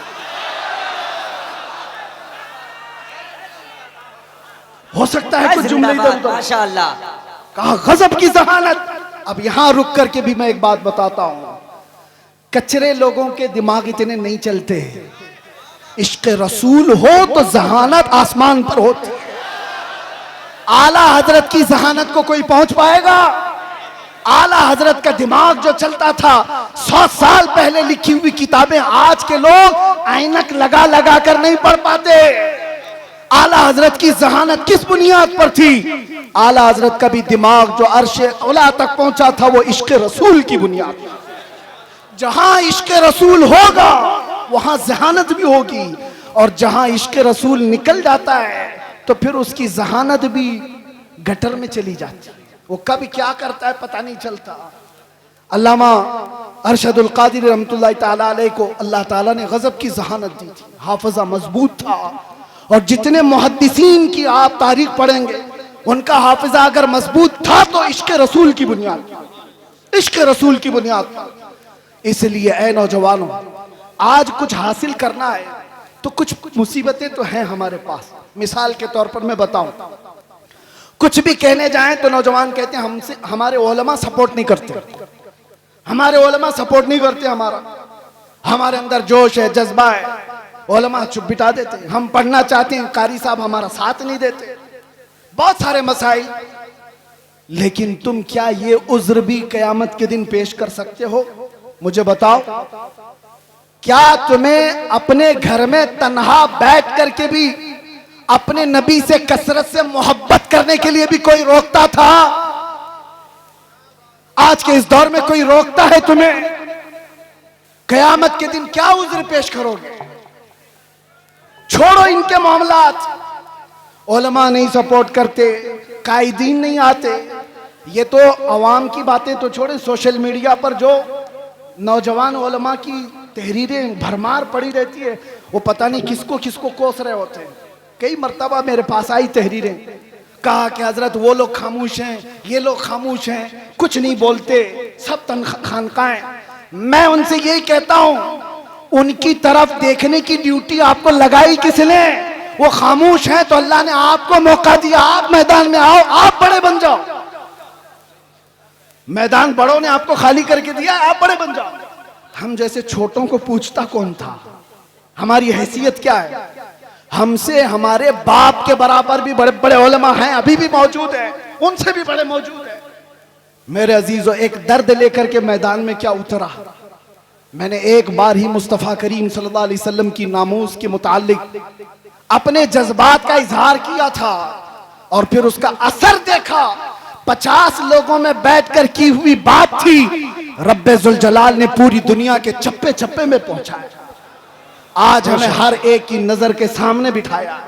हो सकता है कुछ जुमले इधर उधर। माशाअल्लाह। कहा गजब की जहानत। अब यहां रुक करके भी मैं एक बात बताता हूं, कचरे लोगों के दिमाग इतने नहीं चलते। इश्क रसूल हो तो जहानत आसमान पर होती है। आला हजरत की जहानत को कोई पहुंच पाएगा? आला हजरत का दिमाग जो चलता था, 100 साल पहले लिखी हुई किताबें आज के लोग ऐनक लगा लगा कर नहीं पढ़ पाते। आला हजरत की जहानत किस बुनियाद पर थी? आला हजरत का भी दिमाग जो अर्शे औला तक पहुंचा था, वो इश्क रसूल की बुनियाद पर। जहां इश्क रसूल होगा वहां जहानत भी होगी, और जहां इश्क रसूल निकल जाता है तो फिर उसकी जहानत भी गटर में चली जाती है। वो कभी क्या करता है पता नहीं चलता। अल्लामा अरशदुल क़ादिरी रहमतुल्लाह तआला अलैह को अल्लाह ताला ने गजब की जहानत दी थी, हाफिज़ा मजबूत था। और जितने मुहद्दिसीन की आप तारीख पढ़ेंगे, उनका हाफिज़ा अगर मजबूत था तो इश्क रसूल की बुनियाद, इश्क रसूल की बुनियाद पर। इसलिए ऐ नौजवानों, आज कुछ हासिल करना है तो कुछ मुसीबतें तो हैं हमारे पास। मिसाल के तौर पर मैं बताऊं, कुछ भी कहने जाएं तो नौजवान कहते हैं हमसे हमारे उलमा सपोर्ट नहीं करते, हमारे उलमा सपोर्ट नहीं करते, हमारे अंदर जोश है, जज्बा है, उलमा चुप बिठा देते हैं। हम पढ़ना चाहते हैं, कारी साहब हमारा साथ नहीं देते। बहुत सारे मसाइल। लेकिन तुम क्या ये उज्र भी कयामत के दिन पेश कर सकते हो? मुझे बताओ, क्या तुम्हें अपने घर में तन्हा बैठ करके भी अपने नबी से कसरत से मोहब्बत करने के लिए भी कोई रोकता था? आज के इस दौर में कोई रोकता है तुम्हें? कयामत के दिन क्या उज्र पेश करोगे? छोड़ो इनके मामलात। उलमा नहीं सपोर्ट करते, कायदीन नहीं आते, ये तो अवाम की बातें तो छोड़े, सोशल मीडिया पर जो नौजवान उलमा की तहरीरें भरमार पड़ी रहती है, वो पता नहीं किसको किसको कोस रहे होते हैं। कई मर्तबा मेरे पास आई तहरीरें, कहा कि हजरत वो लोग खामोश हैं, ये लोग खामोश हैं, कुछ नहीं बोलते, सब खानकाएं। मैं उनसे यही कहता हूं, उनकी तरफ देखने की ड्यूटी आपको लगाई किसने? वो खामोश हैं तो अल्लाह ने आपको मौका दिया, आप मैदान में आओ, आप बड़े बन जाओ। मैदान बड़ों ने आपको खाली करके दिया, आप बड़े बन जाओ। हम जैसे छोटों को पूछता कौन था? हमारी हैसियत क्या है? हमसे हमारे बाप के बराबर भी बड़े बड़े उलमा हैं, अभी भी मौजूद हैं, उनसे भी बड़े मौजूद हैं। मेरे अजीजों, एक दर्द लेकर के मैदान में क्या उतरा? मैंने एक बार ही मुस्तफ़ा करीम सल्लल्लाहु अलैहि वसल्लम की नामूस के मुतालिक अपने जज्बात का इजहार किया था और फिर उसका असर देखा। 50 लोगों में बैठकर की हुई बात थी, रब्बे जुल जलाल ने पूरी दुनिया के चप्पे चप्पे में पहुंचाया। आज हमें हर एक की नजर के सामने बिठाया।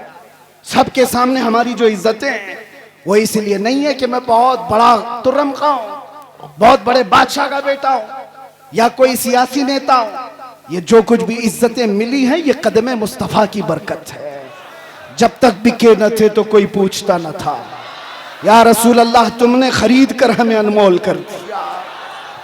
सबके सामने हमारी जो इज्जतें हैं वो इसलिए नहीं है कि मैं बहुत बड़ा तुर्रम का हूं, बहुत बड़े बादशाह का बेटा हूं या कोई सियासी नेता हूं। ये जो कुछ भी इज्जतें मिली हैं, ये कदम मुस्तफा की बरकत है। जब तक बिके न थे तो कोई पूछता न था, या रसूल अल्लाह तुमने खरीद कर हमें अनमोल कर दिया।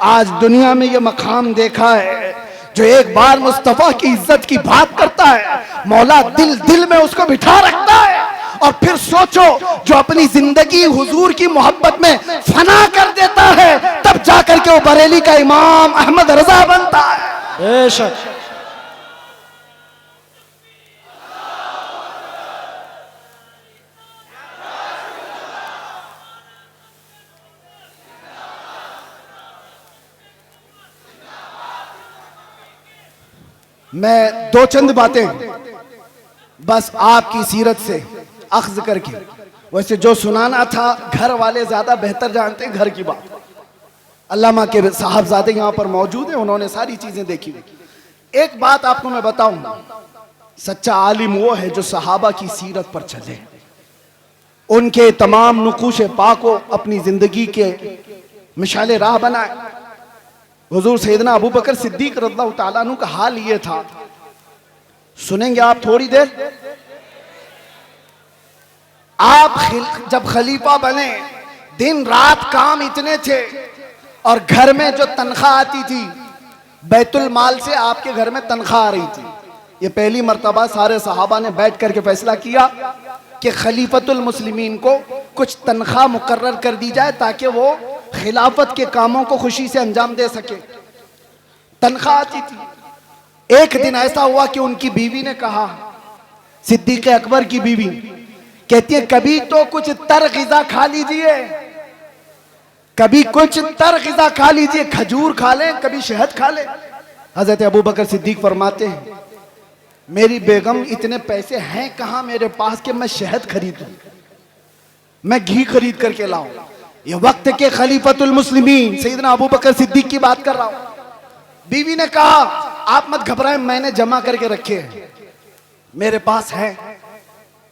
आज दुनिया में ये मकाम देखा है, जो एक बार मुस्तफा की इज्जत की बात करता है, मौला दिल दिल में उसको बिठा रखता है। और फिर सोचो, जो अपनी जिंदगी हुजूर की मोहब्बत में फना कर देता है, तब जाकर के वो बरेली का इमाम अहमद रजा बनता है। बेशक। मैं दो चंद बातें बस आपकी सीरत से अख्ज करके, वैसे जो सुनाना था घर वाले ज्यादा बेहतर जानते हैं घर की बात। अल्लामा के साहबजादे यहाँ पर मौजूद हैं, उन्होंने सारी चीजें देखी। एक बात आपको मैं बताऊं, सच्चा आलिम वो है जो सहाबा की सीरत पर चले, उनके तमाम नुकूश पाक को अपनी जिंदगी के मिसाले राह बनाए। हुजूर सैयदना अबू बकर सिद्दीक रज़ियल्लाहु ताला अन्हु का हाल ये था, सुनेंगे आप थोड़ी देर। आप जब खलीफा बने, दिन रात काम इतने थे और घर में जो तनख्वाह आती थी, बैतुल माल से आपके घर में तनख्वाह आ रही थी। ये पहली मर्तबा सारे सहाबा ने बैठ करके फैसला किया कि खलीफतुल मुस्लिमीन को कुछ तनख्वाह मुकर्रर कर दी जाए ताकि वो खिलाफत के कामों को खुशी से अंजाम दे सके। तनख्वाह आती थी। एक दिन ऐसा हुआ कि उनकी बीवी ने कहा, सिद्दीक अकबर की बीवी कहती है, कभी तो कुछ तर ग़िज़ा खा लीजिए, कभी कुछ तर ग़िज़ा खा लीजिए, खजूर खा लें, कभी शहद खा लें। हजरत अबू बकर सिद्दीक फरमाते हैं, मेरी बेगम इतने पैसे हैं कहां मेरे पास कि मैं शहद खरीदूं, मैं घी खरीद करके लाऊं। ये वक्त के खलीफतुल मुस्लिमीन सैयदना अबू बकर सिद्दीक की बात कर रहा हूं। बीवी ने कहा, आप मत घबराएं, मैंने जमा करके रखे हैं, मेरे पास है,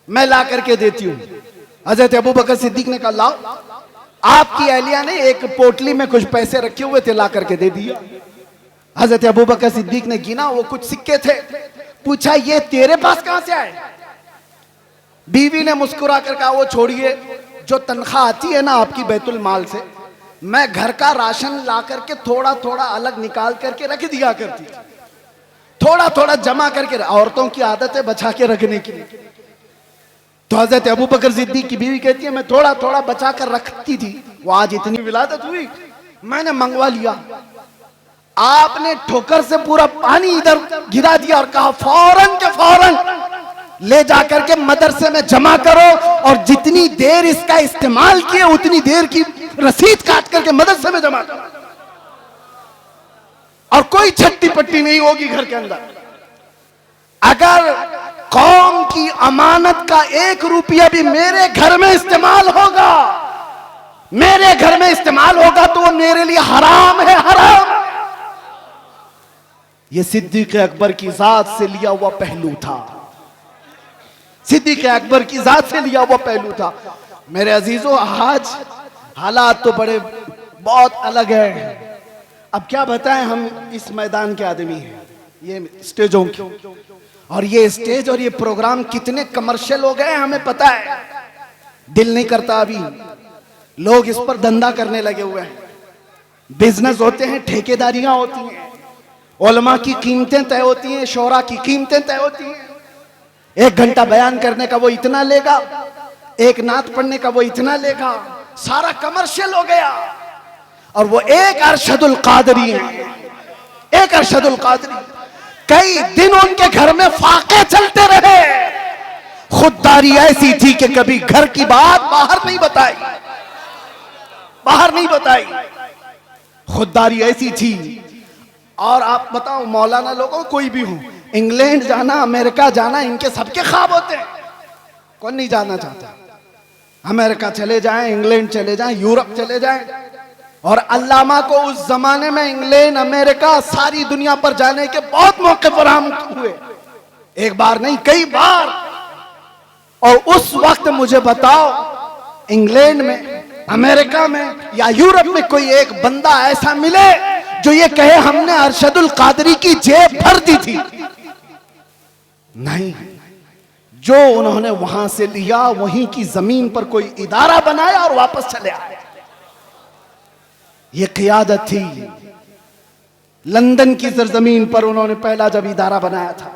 मैं ला करके देती हूं। हजरत अबू बकर सिद्दीक ने कहा, लाओ। आपकी अहलिया ने एक पोटली में कुछ पैसे रखे हुए थे, ला करके दे दिया। हजरत अबू बकर सिद्दीक ने गिना, वो कुछ सिक्के थे। पूछा, ये तेरे पास कहां से आए? बीवी ने मुस्कुरा कर कहा, वो छोड़िए, जो तनख्वाह आती है ना आपकी बैतुल माल से, मैं घर का राशन ला करके थोड़ा थोड़ा अलग निकाल करके रख दिया करती थी, थोड़ा थोड़ा जमा करके। औरतों की आदत है बचा के रखने की। तो हजरत अबू बकर सिद्दीक की बीवी कहती है, मैं थोड़ा थोड़ा बचा कर रखती थी, वो आज इतनी विलादत हुई, मैंने मंगवा लिया। आपने ठोकर से पूरा पानी इधर गिरा दिया और कहा, फौरन के फौरन ले जाकर के मदरसे में जमा करो और जितनी देर इसका इस्तेमाल किए उतनी देर की रसीद काट करके मदरसे में जमा कर, और कोई छट्टी पट्टी नहीं होगी घर के अंदर। अगर कौम की अमानत का 1 रुपया भी मेरे घर में इस्तेमाल होगा, मेरे घर में इस्तेमाल होगा, तो वो मेरे लिए हराम है, हराम। ये सिद्दीक अकबर की जात से लिया हुआ पहलू था, सिद्दीक अकबर की जात से लिया हुआ पहलू था। मेरे अजीजों, आज हालात तो बड़े बहुत अलग है। अब क्या बताएं, हम इस मैदान के आदमी हैं, ये स्टेजों के, और ये स्टेज और ये प्रोग्राम कितने कमर्शियल हो गए हमें पता है। दिल नहीं करता, अभी लोग इस पर धंधा करने लगे हुए हैं, बिजनेस होते हैं, ठेकेदारियां होती हैं, उलमा की कीमतें तय होती हैं, शोरा की कीमतें तय होती हैं। 1 घंटा बयान करने का वो इतना लेगा, 1 नात पढ़ने का वो इतना लेगा, सारा कमर्शियल हो गया। और वो एक अरशदुल कादरी है, एक अरशदुल कादरी, कई दिन उनके घर में फाके चलते रहे। खुददारी ऐसी थी कि कभी घर की बात बाहर नहीं बताई, बाहर नहीं बताई, खुददारी ऐसी थी। और आप बताओ, मौलाना लोगों कोई भी हो, इंग्लैंड जाना, अमेरिका जाना, इनके सबके ख्वाब होते हैं। कौन नहीं जाना चाहता? अमेरिका चले जाएं, इंग्लैंड चले जाएं, यूरोप चले जाएं। और अल्लामा को उस जमाने में इंग्लैंड, अमेरिका, सारी दुनिया पर जाने के बहुत मौके फराहम हुए, 1 बार नहीं, कई बार। और उस वक्त मुझे बताओ, इंग्लैंड में, अमेरिका में या यूरोप में कोई एक बंदा ऐसा मिले जो ये कहे हमने अरशदुल कादरी की जेब भर दी थी? नहीं। जो उन्होंने वहां से लिया, वहीं की जमीन पर कोई इदारा बनाया और वापस चले आए। ये क़ियादत थी। लंदन की सरजमीन पर उन्होंने पहला जब इदारा बनाया था,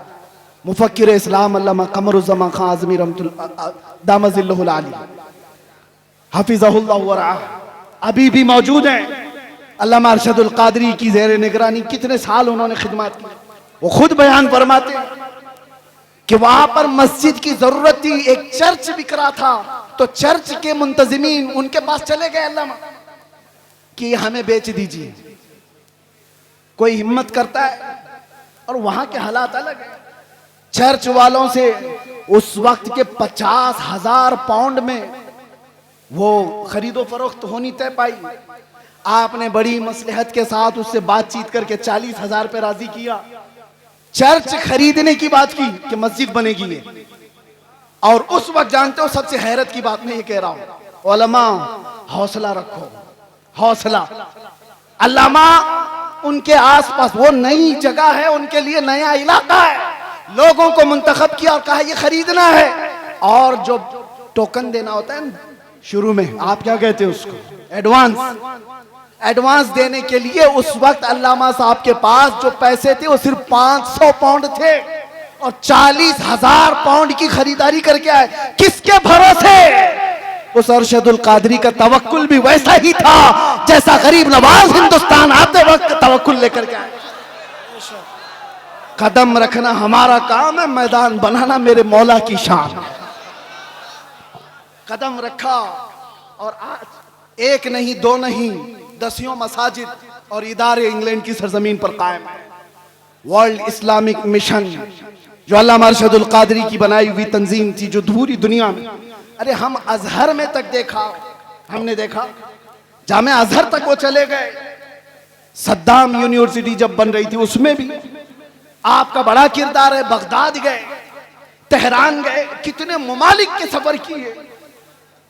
मुफक्किर इस्लाम अल्लामा कमरुज़्ज़मान खान आज़मी रहमतुल्लाह दामज़िल्लुहुल आली हफ़िज़हुल्लाह व रआह, अभी भी मौजूद हैं। अल्लामा अरशदुल कादरी की ज़ेर निगरानी कितने साल उन्होंने खिदमत की। वो खुद बयान फरमाते हैं कि वहां पर मस्जिद की जरूरत थी, एक चर्च बिक रहा था, तो चर्च के मुंतजिमीन उनके पास चले गए अल्लामा कि हमें बेच दीजिए। कोई हिम्मत करता है, और वहां के हालात अलग है। चर्च वालों से उस वक्त के 50,000 पाउंड में वो खरीदो फरोख्त होनी तय पाई। आपने बड़ी मसलहत के साथ उससे बातचीत करके 40,000 पे राजी किया। चर्च खरीदने की बात की कि मस्जिद बनेगी ये। और उस वक्त जानते हो, सबसे हैरत की बात मैं ये कह रहा हूं, उलमा हौसला रखो, हौसला। अल्लामा उनके आसपास, वो नई जगह है, उनके लिए नया इलाका है, लोगों को मुंतखब किया और कहा ये खरीदना है। और जो टोकन देना होता है शुरू में, आप क्या कहते हैं उसको, एडवांस, एडवांस देने के लिए उस वक्त अल्लामा साहब के पास जो पैसे थे वो सिर्फ 500 पाउंड थे, और 40,000 पाउंड की खरीदारी करके आए। किसके भरोसे? उस अरशदुल कादरी का तवक्कुल भी वैसा ही था जैसा गरीब नवाज हिंदुस्तान आते वक्त तवक्कुल लेकर के आए। कदम रखना हमारा काम है, मैदान बनाना मेरे मौला की शान। कदम रखा, और आज 1 नहीं, 2 नहीं, 10 मसाजिद और इदारे इंग्लैंड की सरजमीन पर कायम है। वर्ल्ड इस्लामिक मिशन जो अल्लामा अरशदुल कादरी की बनाई हुई तंजीम थी, जो पूरी दुनिया में, अरे हम अजहर में तक देखा, हमने देखा, जामे अजहर तक वो चले गए। सद्दाम यूनिवर्सिटी जब बन रही थी उसमें भी आपका बड़ा किरदार है। बगदाद गए, तेहरान गए, कितने ममालिक के सफर किए।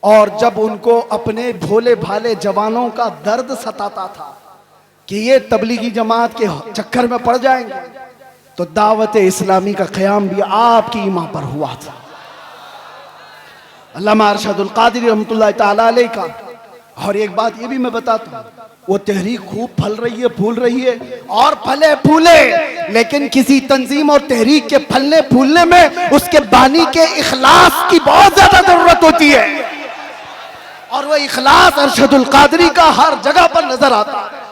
और जब उनको अपने भोले भाले जवानों का दर्द सताता था कि ये तबलीगी जमात के चक्कर में पड़ जाएंगे, तो दावत इस्लामी का क़याम भी आपकी ईमा पर हुआ था। अल्लामा अरशदुल कादरी रहमतुल्लाह ताला अलैह का। और एक बात ये भी मैं बताता हूँ, वो तहरीक खूब फल रही है, फूल रही है, और फले फूले, लेकिन किसी तंजीम और तहरीक के फलने फूलने में उसके बानी के इखलास की बहुत ज्यादा जरूरत होती है। और वो इखलास अरशदुल कादरी का हर जगह पर नजर आता है।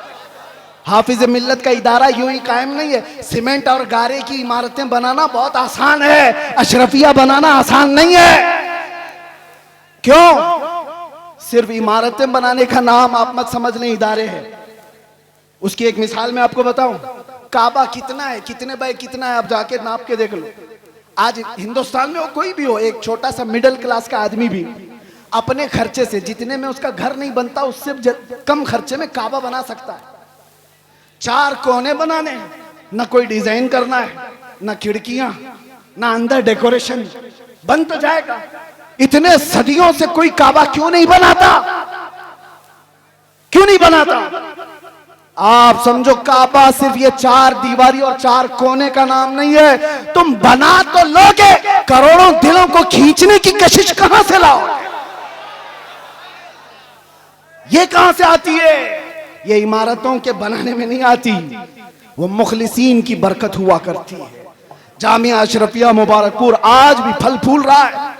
हाफिज मिल्लत का इदारा यूं ही कायम नहीं है। सीमेंट और गारे की इमारतें बनाना बहुत आसान है, अशरफिया बनाना आसान नहीं है। क्यों? सिर्फ इमारतें बनाने का नाम आप मत समझ लें, इदारे हैं। उसकी एक मिसाल मैं आपको बताऊं, काबा कितना है, कितने बाय कितना है, आप जाके नाप के देख लो। आज हिंदुस्तान में हो, कोई भी हो, एक छोटा सा मिडिल क्लास का आदमी भी अपने खर्चे से, जितने में उसका घर नहीं बनता उससे कम खर्चे में काबा बना सकता है। 4 कोने बनाने हैं, ना कोई डिजाइन करना है, ना खिड़कियां, ना अंदर डेकोरेशन, बन तो जाएगा। इतने सदियों से कोई काबा क्यों नहीं बनाता, क्यों नहीं बनाता? आप समझो काबा सिर्फ ये 4 दीवारी और 4 कोने का नाम नहीं है। तुम बना तो लोगे, करोड़ों दिलों को खींचने की कशिश कहां से लाओ? ये कहां से आती है? ये इमारतों के बनाने में नहीं आती, वो मुखलिसीन की बरकत हुआ करती है। जामिया अशरफिया मुबारकपुर आज भी फल फूल रहा है,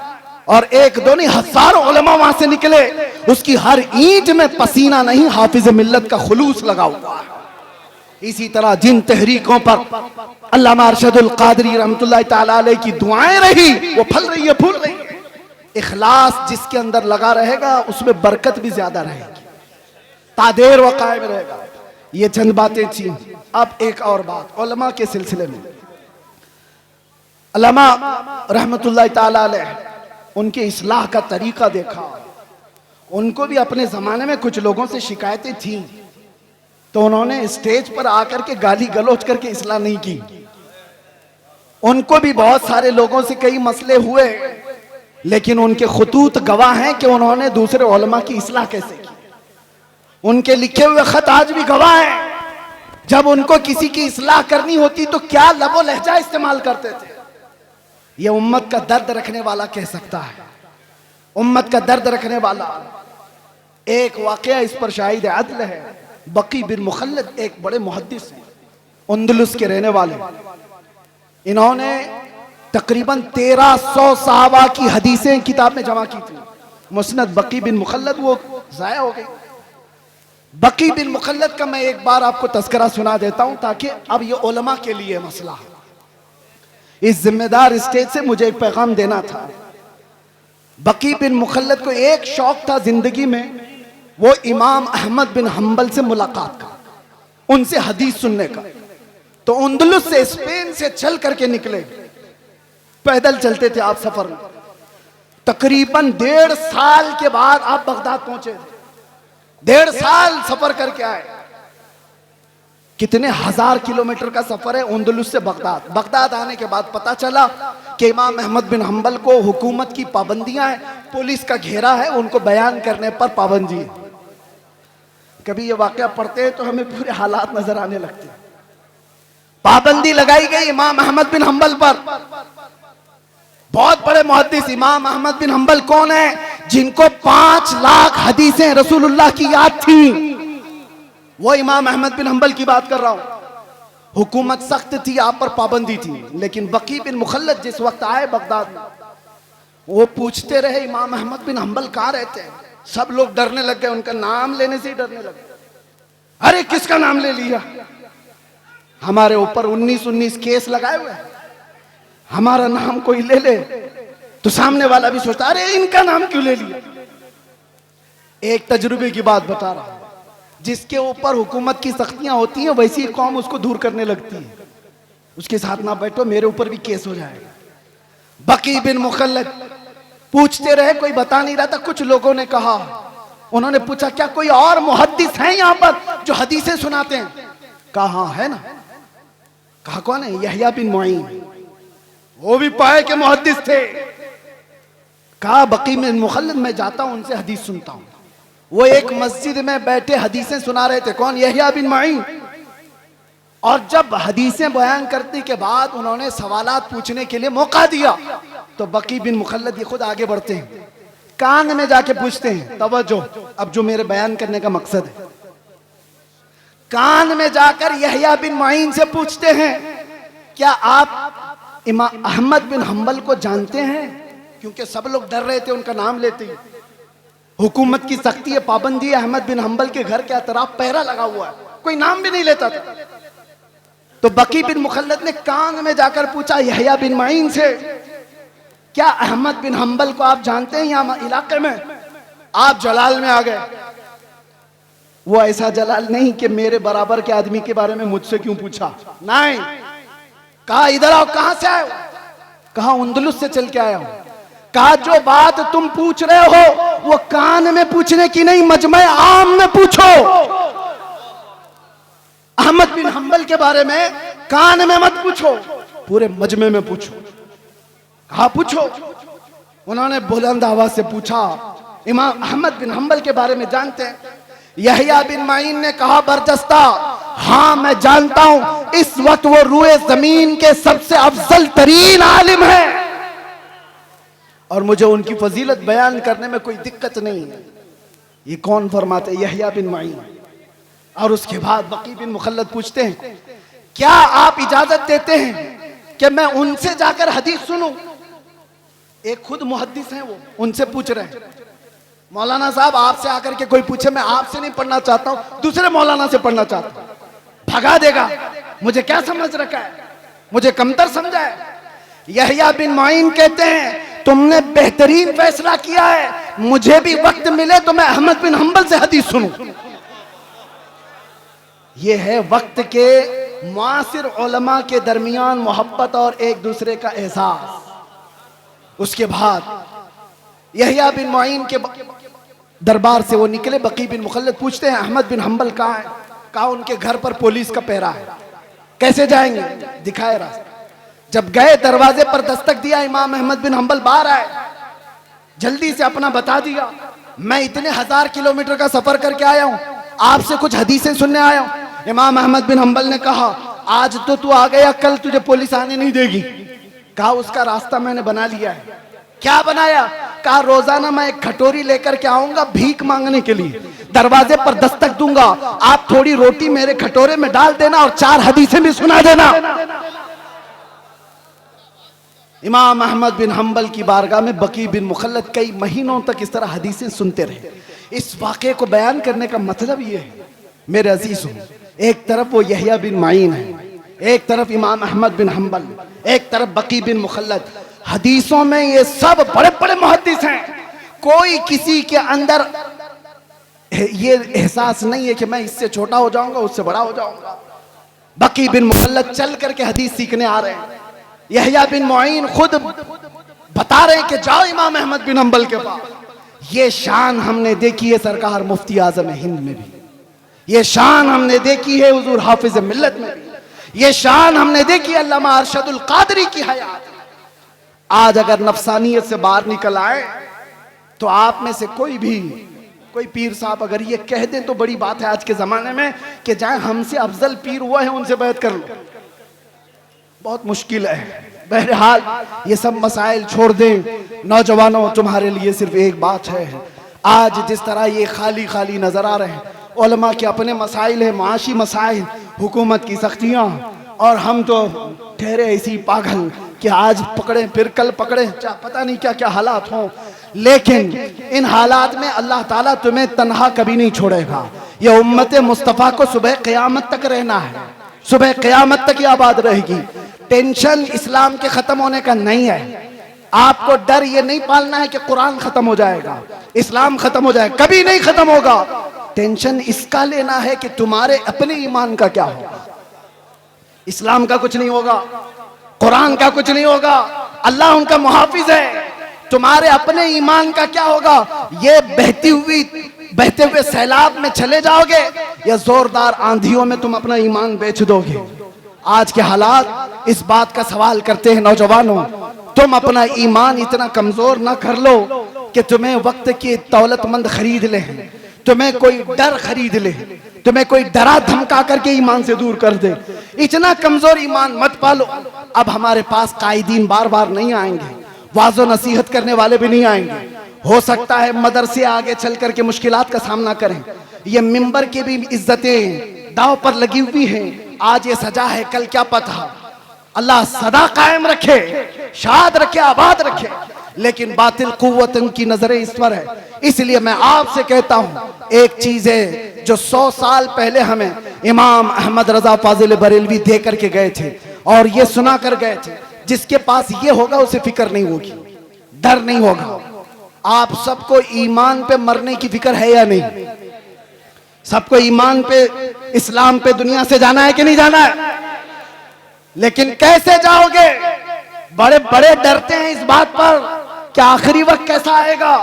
और एक दो नहीं हजारों उलमा वहां से निकले। उसकी हर ईंट में पसीना नहीं, हाफिज मिल्लत का खुलूस लगा हुआ है। इसी तरह जिन तहरीकों पर अल्लामा अरशदुल कादरी रहमतुल्लाह तआला अलैह की दुआएं रही, वो फल रही है, फूल रही है। इखलास जिसके अंदर लगा रहेगा उसमें बरकत भी ज्यादा रहेगी, तादेर व कायम रहेगा। ये चंद बातें थी। अब एक और बात उलमा के सिलसिले में, अल्लामा रहमतुल्लाह तआला अलैह उनके इस्लाह का तरीका देखा। उनको भी अपने जमाने में कुछ लोगों से शिकायतें थी, तो उन्होंने स्टेज पर आकर के गाली गलौज करके इस्लाह नहीं की। उनको भी बहुत सारे लोगों से कई मसले हुए, लेकिन उनके खुतूत गवाह हैं कि उन्होंने दूसरे उलमा की इस्लाह कैसे की। उनके लिखे हुए खत आज भी गवाह हैं। जब उनको किसी की इस्लाह करनी होती तो क्या लबो लहजा इस्तेमाल करते थे। ये उम्मत का दर्द रखने वाला कह सकता है, उम्मत का दर्द रखने वाला। एक वाकया इस पर शाहिद अदल है। बकी बिन मुखल्लद एक बड़े मुहद्दिस हैं, अंदलुस के रहने वाले। इन्होंने तकरीबन 1300 सहाबा की हदीसें किताब में जमा की थी। मुस्नद बकी बिन मुखल्लद वो जाया हो गई। बकी बिन मुखल्लद का मैं एक बार आपको तस्करा सुना देता हूं, ताकि अब ये उलमा के लिए मसला है। इस जिम्मेदार स्टेज से मुझे एक पैगाम देना था। बकी बिन मुखल्लद को एक शौक था जिंदगी में, वो इमाम अहमद बिन हंबल से मुलाकात का, उनसे हदीस सुनने का। तो अंदलुस से, स्पेन से चल करके निकले, पैदल चलते थे आप सफर में। तकरीबन 1.5 साल के बाद आप बगदाद पहुंचे। 1.5 साल सफर करके आए। कितने हजार किलोमीटर का सफर है अंदलुस से बगदाद। बगदाद आने के बाद पता चला कि इमाम अहमद बिन हंबल को हुकूमत की पाबंदियां हैं, पुलिस का घेरा है, उनको बयान करने पर पाबंदी है। कभी ये वाकया पढ़ते हैं तो हमें पूरे हालात नजर आने लगते हैं। पाबंदी लगाई गई इमाम अहमद बिन हंबल पर। बहुत बड़े मुहद्दिस इमाम अहमद बिन हंबल कौन है? जिनको 5 लाख हदीसें रसूलुल्लाह की याद थी, वो इमाम अहमद बिन हंबल की बात कर रहा हूं। हुकूमत सख्त थी, आप पर पाबंदी थी, लेकिन बकी बिन मुखल्लद जिस वक्त आए बगदाद में, वो पूछते रहे इमाम अहमद बिन हंबल कहाँ रहते हैं। सब लोग डरने लग गए, उनका नाम लेने से ही डरने लगे। अरे किसका नाम ले लिया? हमारे ऊपर 19 केस लगाए हुए हैं, हमारा नाम कोई ले ले तो सामने वाला भी सोचता अरे इनका नाम क्यों ले लिया। एक तजुर्बे की बात बता रहा हूं, जिसके ऊपर हुकूमत की सख्तियां होती हैं वैसी कौम उसको दूर करने लगती है। उसके साथ ना बैठो, मेरे ऊपर भी केस हो जाएगा। बकी बिन मुखल्लद पूछते रहे, कोई बता नहीं रहा था। कुछ लोगों ने कहा, उन्होंने पूछा क्या कोई और मुहद्दिस हैं यहाँ पर जो हदीसें सुनाते हैं? कहा हाँ है ना। कहा कौन है? यहया बिन मुईन, वो भी पाए के मुहद्दिस थे। कहा बकी बिन मुखल्लद मैं जाता हूं, उनसे हदीस सुनता हूं। वो एक मस्जिद में बैठे हदीसें सुना रहे थे। कौन? यहया बिन मुईन। और जब हदीसें बयान करने के बाद उन्होंने सवालात पूछने के लिए मौका दिया, तो बकी बिन मुखल्लद ये खुद आगे बढ़ते हैं, कान में जाके पूछते हैं। तवज्जो, अब जो मेरे बयान करने का मकसद है, कान में जाकर यहया बिन मुईन से पूछते हैं, क्या आप इमाम अहमद बिन हंबल को जानते हैं? क्योंकि सब लोग डर रहे थे उनका नाम लेते ही। हुकूमत की सख्ती है, पाबंदी है, अहमद बिन हंबल के घर के अतराफ पहरा लगा हुआ है, कोई नाम भी नहीं लेता था। तो बकी बिन मुखल्लद ने कान में जाकर पूछा यहया बिन मुईन से, क्या अहमद बिन हंबल को आप जानते हैं यहाँ इलाके में? आप जलाल में आ गए। वो ऐसा जलाल नहीं कि मेरे बराबर के आदमी के बारे में मुझसे क्यों पूछा, नहीं। कहा इधर आओ, कहां से आए हो? कहा अंदलुस से चल के आया हूं। कहा जो बात तुम पूछ रहे हो वो कान में पूछने की नहीं, मजमे आम में पूछो। अहमद बिन हंबल के बारे में कान में मत पूछो, पूरे मजमे में पूछो। कहा पूछो। उन्होंने बुलंद आवाज से पूछा, इमाम अहमद बिन हंबल के बारे में जानते हैं? यहया बिन माइन ने कहा बरजस्ता, हाँ मैं जानता हूं, इस वक्त वो रूए जमीन के सबसे अफजल तरीन आलिम है और मुझे उनकी फजीलत बयान करने में कोई दिक्कत नहीं है। ये कौन फरमाते? यहया बिन माइन। और उसके बाद बकी बिन मुखल्लद पूछते हैं, क्या आप इजाजत देते हैं कि मैं उनसे जाकर हदीस सुनूं? एक खुद मुहद्दिस हैं, वो उनसे पूछ रहे हैं, मौलाना साहब आपसे आकर के कोई पूछे, मैं आपसे नहीं पढ़ना चाहता हूं, दूसरे मौलाना से पढ़ना चाहता हूं। भगा देगा, मुझे क्या समझ रखा है, मुझे कमतर समझा है। यहया बिन माइन कहते हैं तुमने बेहतरीन फैसला किया है, मुझे भी वक्त मिले तो मैं अहमद बिन हंबल से हदीस सुनूं। यह है वक्त के मुआसिर उलमा के दरमियान मोहब्बत और एक दूसरे का एहसास। उसके बाद यहया बिन माइन के दरबार से वो निकले। बकी बिन मुखल्लद पूछते हैं अहमद बिन हंबल कहाँ है? कहा उनके घर पर पुलिस का पहरा है। कैसे जाएंगे? दिखाए रास्ता। जब गए दरवाजे पर दस्तक दिया, इमाम अहमद बिन हंबल बाहर आए, जल्दी से अपना बता दिया, मैं इतने 1000 किलोमीटर का सफर करके आया हूं, आपसे कुछ हदीसें सुनने आया हूं। इमाम अहमद बिन हंबल ने कहा आज तो तू आ गया, कल तुझे पुलिस आने नहीं देगी। कहा उसका रास्ता मैंने बना लिया है। क्या बनाया? कहा रोजाना मैं एक कटोरी लेकर के आऊंगा भीख मांगने के लिए, दरवाजे पर दस्तक दूंगा, आप थोड़ी रोटी मेरे कटोरे में डाल देना और 4 हदीसें भी सुना देना। इमाम अहमद बिन हंबल की बारगाह में बकी बिन मुखल्लद कई महीनों तक इस तरह हदीसें सुनते रहे। इस वाक़े को बयान करने का मतलब ये है मेरे अजीजों, एक तरफ वो यहया बिन माइन है, एक तरफ इमाम अहमद बिन हंबल, एक तरफ बकी बिन मुखल्लद। हदीसों में ये सब बड़े बड़े मुहद्दिस हैं। कोई किसी के अंदर ये एहसास नहीं है कि मैं इससे छोटा हो जाऊंगा, उससे बड़ा हो जाऊंगा। बकी बिन मुखल्लद चल करके हदीस सीखने आ रहे हैं। यहया बिन मुईन खुद बता रहे हैं कि जाओ इमाम अहमद बिन हंबल के पास। ये शान हमने देखी है सरकार मुफ्ती आजम हिंद में भी, ये शान हमने देखी है हुजूर हाफिज मिल्लत में भी, ये शान हमने देखी है अल्लामा अरशदुल कादरी की हयात। आज अगर नफसानियत से बाहर निकल आए तो आप में से कोई पीर साहब अगर ये कह दें तो बड़ी बात है आज के जमाने में कि जाए हमसे अफजल पीर हुआ है उनसे बैत कर लो, बहुत मुश्किल है। बहरहाल ये सब मसाइल छोड़ दें। नौजवानों तुम्हारे लिए सिर्फ एक बात है, आज जिस तरह ये खाली खाली नजर आ रहे हैं, उलमा के अपने मसाइल है, माशी मसाइल, हुकूमत की सख्तियाँ, और हम तो ठहरे ऐसी पागल कि आज पकड़े फिर कल पकड़े, पता नहीं क्या क्या हालात हों। लेकिन इन हालात में अल्लाह ताला तुम्हें तन्हा कभी नहीं छोड़ेगा। ये उम्मत मुस्तफ़ा को सुबह क़यामत तक रहना है, सुबह क़यामत तक ये आबाद रहेगी। टेंशन इस्लाम के खत्म होने का नहीं है। आपको डर ये नहीं पालना है कि कुरान खत्म हो जाएगा, इस्लाम खत्म हो जाएगा, कभी नहीं खत्म होगा। टेंशन इसका लेना है कि तुम्हारे अपने ईमान का क्या होगा। इस्लाम का कुछ नहीं होगा, कुरान का कुछ नहीं होगा, अल्लाह उनका मुहाफिज है। तुम्हारे अपने ईमान का क्या होगा? ये बहते हुए सैलाब में चले जाओगे या जोरदार आंधियों में तुम अपना ईमान बेच दोगे। आज के हालात इस बात का सवाल करते हैं नौजवानों, तुम अपना ईमान इतना कमजोर ना कर लो कि तुम्हें वक्त की दौलतमंद खरीद ले, तुम्हें कोई डर खरीद ले, तुम्हें कोई डरा धमका करके ईमान से दूर कर दे। इतना कमजोर ईमान मत पालो। अब हमारे पास कायदीन बार बार नहीं आएंगे, वाज़ो नसीहत करने वाले भी नहीं आएंगे। हो सकता है मदरसे आगे चल करके मुश्किलात का सामना करें। ये मिंबर की भी इज्जतें दाव पर लगी हुई हैं। आज ये सजा है, कल क्या पता। अल्लाह सदा कायम रखे, शाद रखे, आबाद रखे। लेकिन बातिल कुव्वत की नजरें इस पर है। इसलिए मैं आपसे कहता हूं, एक चीज है जो 100 साल पहले हमें इमाम अहमद रजा फाजिल बरेलवी दे करके गए थे और ये सुना कर गए थे, जिसके पास ये होगा उसे फिक्र नहीं होगी, डर नहीं होगा। आप सबको ईमान पे मरने की फिक्र है या नहीं? सबको ईमान पे, इस्लाम पे दुनिया से जाना है कि नहीं जाना है? लेकिन कैसे जाओगे? बड़े बड़े डरते हैं इस बात पर कि आखिरी वक्त कैसा आएगा।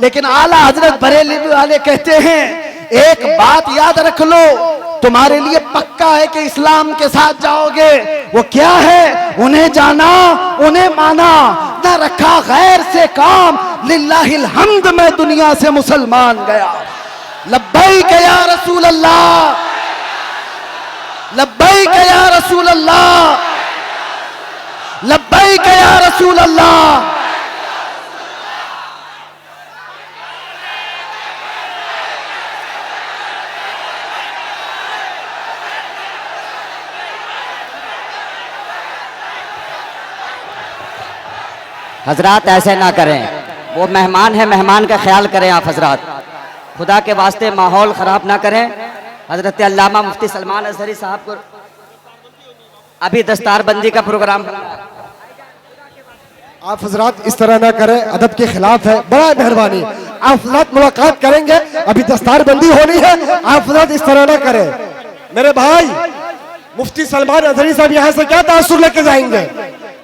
लेकिन आला हजरत बरेली वाले कहते हैं एक बात याद रख लो, तुम्हारे लिए पक्का है कि इस्लाम के साथ जाओगे। वो क्या है? उन्हें जाना, उन्हें माना, न रखा गैर से काम, लिल्लाहिल हम्द में दुनिया से मुसलमान गया। लब्बैक या रसूल अल्लाह, लब्बैक या रसूल अल्लाह, लब्बैक या रसूल अल्लाह। हजरात ऐसे ना करें, वो मेहमान है, मेहमान का ख्याल करें आप हजरात, खुदा के वास्ते माहौल ख़राब ना करें। हजरत अल्लामा मुफ्ती सलमान अजहरी साहब को अभी दस्तारबंदी का प्रोग्राम, आप हजरात इस तरह ना करें, अदब के खिलाफ है, बड़ा मेहरबानी। आप हजरात मुलाकात करेंगे, अभी दस्तारबंदी होनी है, आप हजरात इस तरह ना करें। मेरे भाई मुफ्ती सलमान अजहरी साहब यहाँ से क्या तासुर लेके जाएंगे?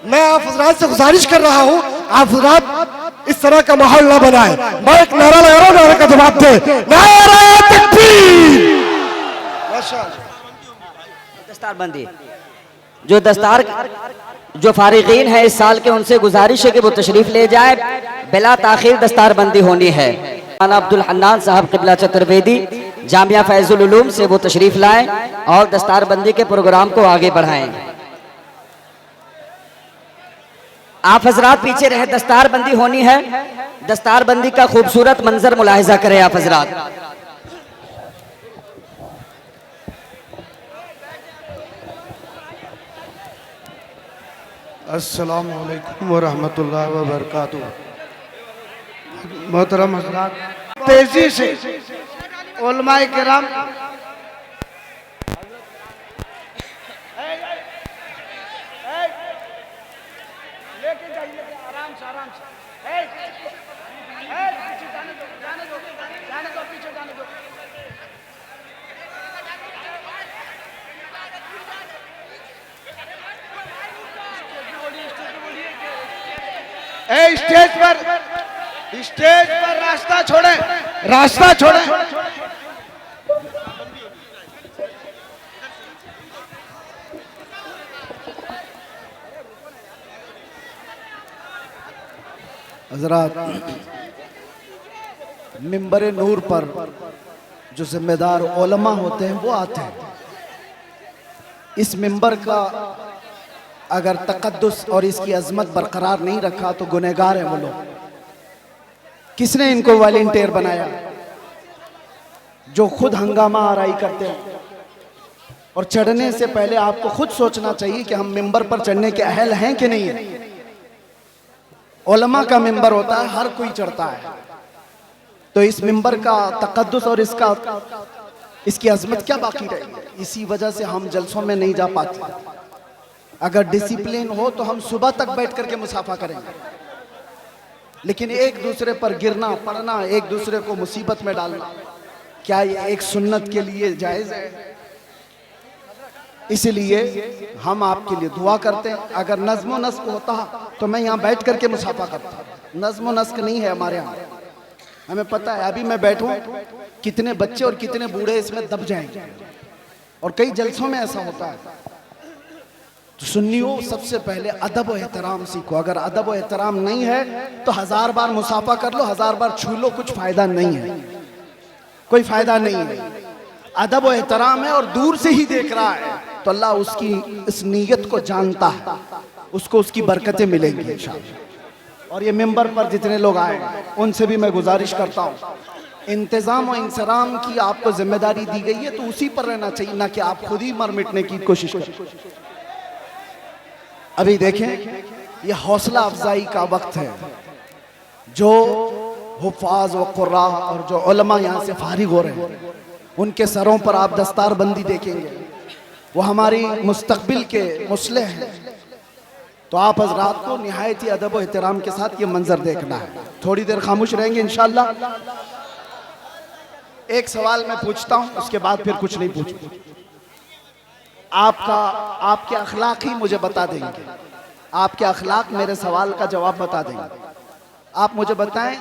मैं आप हजरात से गुजारिश कर रहा हूँ, आप हजरात इस तरह का माहौल ना बनाए। मैं एक नारा लगा रहा हूँ, नारे का जवाब दे, नारे तकबीर। दस्तारबंदी जो फारिगीन है इस साल के, उनसे गुजारिश है कि वो तशरीफ ले जाए, बिला ताखीर दस्तारबंदी होनी है। अब्दुल हन्नान साहब क़िबला चतुर्वेदी जामिया फैजुल उलूम से वो तशरीफ लाएं और दस्तारबंदी के प्रोग्राम को आगे बढ़ाएं। आप हजरात पीछे रहे, दस्तारबंदी होनी है, दस्तारबंदी का खूबसूरत मंजर मुलाहिजा करें आप हजरात। अस्सलामु अलैकुम व रहमतुल्लाहि व बरकातुहू। मोहतरम हज़रात, तेजी से उलमाए किराम स्टेज पर रास्ता छोड़े, रास्ता छोड़े। हजरात, मिंबर नूर पर जो जिम्मेदार उलमा होते हैं वो आते हैं। इस मिंबर का अगर तकद्दुस और इसकी अजमत बरकरार नहीं रखा तो गुनहगार है वो लोग। किसने इनको वॉलंटियर बनाया? जो खुद हंगामा आराई करते हैं। और चढ़ने से पहले आपको खुद सोचना चाहिए कि हम मिंबर पर चढ़ने के अहल हैं कि नहीं है। उलमा का मिंबर होता है, हर कोई चढ़ता है, तो इस मिंबर का तकद्दुस और इसकी अजमत क्या बाकी रहेगी? इसी वजह से हम जलसों में नहीं जा पाते। अगर डिसिप्लिन हो तो हम सुबह तक बैठ करके मुसाफा करेंगे, लेकिन एक दूसरे पर गिरना पड़ना, एक दूसरे को मुसीबत में डालना, क्या ये एक सुन्नत के लिए जायज़ है? इसलिए हम आपके लिए दुआ करते हैं। अगर नज़्म व नस्क होता तो मैं यहाँ बैठ करके मुसाफा करता। नज़्म व नस्क नहीं है हमारे यहाँ। हमें पता है अभी मैं बैठूं कितने बच्चे और कितने बूढ़े इसमें दब जाएंगे, और कई जलसों में ऐसा होता है। तो सुन्नियों, सबसे पहले अदब व एहतराम सीखो। अगर अदब व एहतराम नहीं है तो 1000 बार मुसाफा कर लो, 1000 बार छू लो, कुछ फायदा नहीं है, कोई फायदा नहीं है। अदब व एहतराम है और दूर से ही देख रहा है तो अल्लाह उसकी इस नीयत को जानता है, उसको उसकी बरकतें मिलेंगी इंशाअल्लाह। और ये मिंबर पर जितने लोग आए उनसे भी मैं गुजारिश करता हूँ, इंतज़ाम और इंसराम की आपको जिम्मेदारी दी गई है तो उसी पर रहना चाहिए, ना कि आप खुद ही मर मिटने की कोशिश करें। अभी देखें, ये हौसला अफजाई का वक्त है। जो हुफ़ाज़ व क़ुर्रा और जो उलमा यहाँ से फारिग हो रहे हैं, उनके सरों पर आप दस्तारबंदी देखेंगे, वो हमारी मुस्तक़बिल के मुस्लिह हैं। तो आप हज़रात को निहायती अदब व एहतराम के साथ ये मंजर देखना है। थोड़ी देर खामोश रहेंगे इंशाल्लाह। एक सवाल मैं पूछता हूं, उसके बाद फिर कुछ नहीं पूछूं। आपके अखलाक ही मुझे बता देंगे, आपके अखलाक मेरे सवाल का जवाब बता देंगे। आप मुझे बताएं,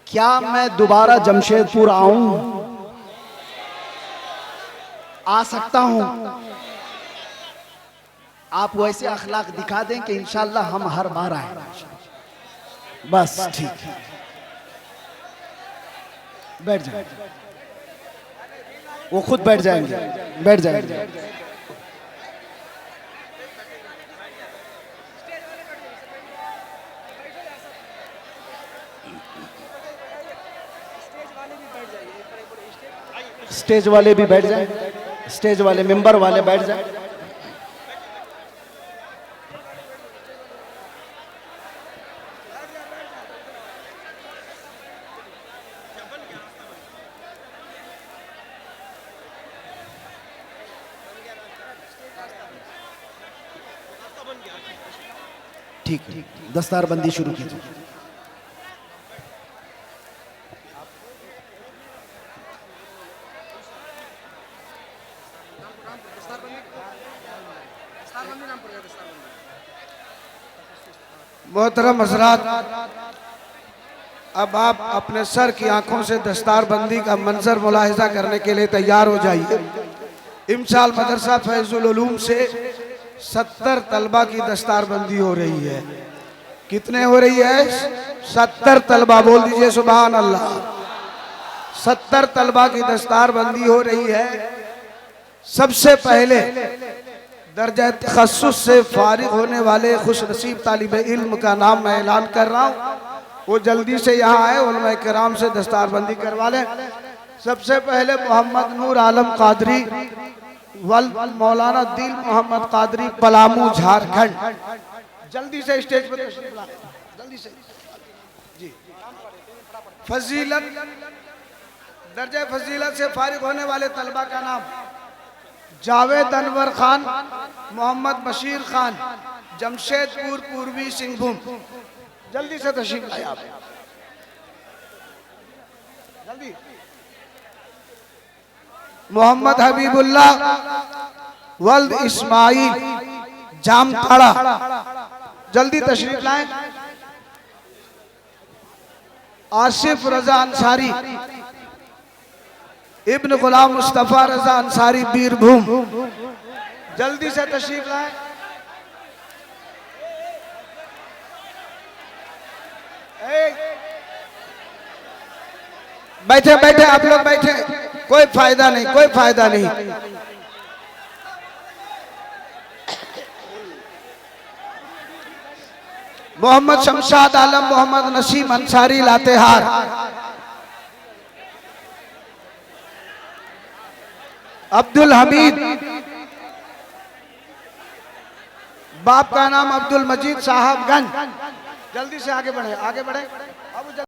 क्या मैं दोबारा जमशेदपुर आऊं? आ सकता हूं? आप वैसे अखलाक दिखा दें कि इंशाल्लाह हम हर बार आए। बस ठीक है, बैठ जाए, वो खुद बैठ जाएंगे, बैठ जाएंगे। स्टेज वाले भी बैठ जाए, स्टेज वाले मेंबर वाले बैठ जाए। ठीक है, दस्तारबंदी शुरू कीजिए। मोहतरम हज़रात, अब आप अपने सर की आंखों से दस्तारबंदी का मंजर मुलाहिजा करने के लिए तैयार हो जाइए। इमसाल मदरसा फैजुल उलूम से 70 तलबा की दस्तारबंदी हो रही है। कितने हो रही है? 70 तलबा, बोल दीजिए सुभान अल्लाह। 70 तलबा की दस्तारबंदी हो रही है। सबसे पहले दर्जा तखस्सुस से फारिग होने वाले खुश नसीब तालिब इल्म का नाम मैं ऐलान कर रहा हूँ, वो जल्दी से यहाँ आए, उलमा किराम से दस्तारबंदी करवा लें। सबसे पहले मोहम्मद नूर आलम कादरी वल मौलाना दिल मोहम्मद कादरी पलामू झारखंड, जल्दी से स्टेज पर तशरीफ लाएं, जल्दी से जी। फजीलत, दर्जा फजीलत से फारिग होने वाले तलबा का नाम जावेद अनवर खान, मोहम्मद बशीर खान, जमशेदपुर पूर्वी सिंहभूम, जल्दी से तशरीफ लाए आप, जल्दी। मोहम्मद हबीबुल्लाह वल्द इस्माइल जामताड़ा, जल्दी तशरीफ लाएं। आसिफ रजा अंसारी इब्न गुलाम मुस्तफा रजा अंसारी बीरभूम, जल्दी से तशरीफ लाएं। बैठे बैठे आप लोग बैठे, कोई फायदा नहीं, कोई फायदा नहीं। मोहम्मद शमशाद आलम मोहम्मद नसीम अंसारी लातेहार, अब्दुल हमीद, बाप का नाम अब्दुल मजीद साहबगंज, जल्दी से आगे बढ़े, आगे बढ़े।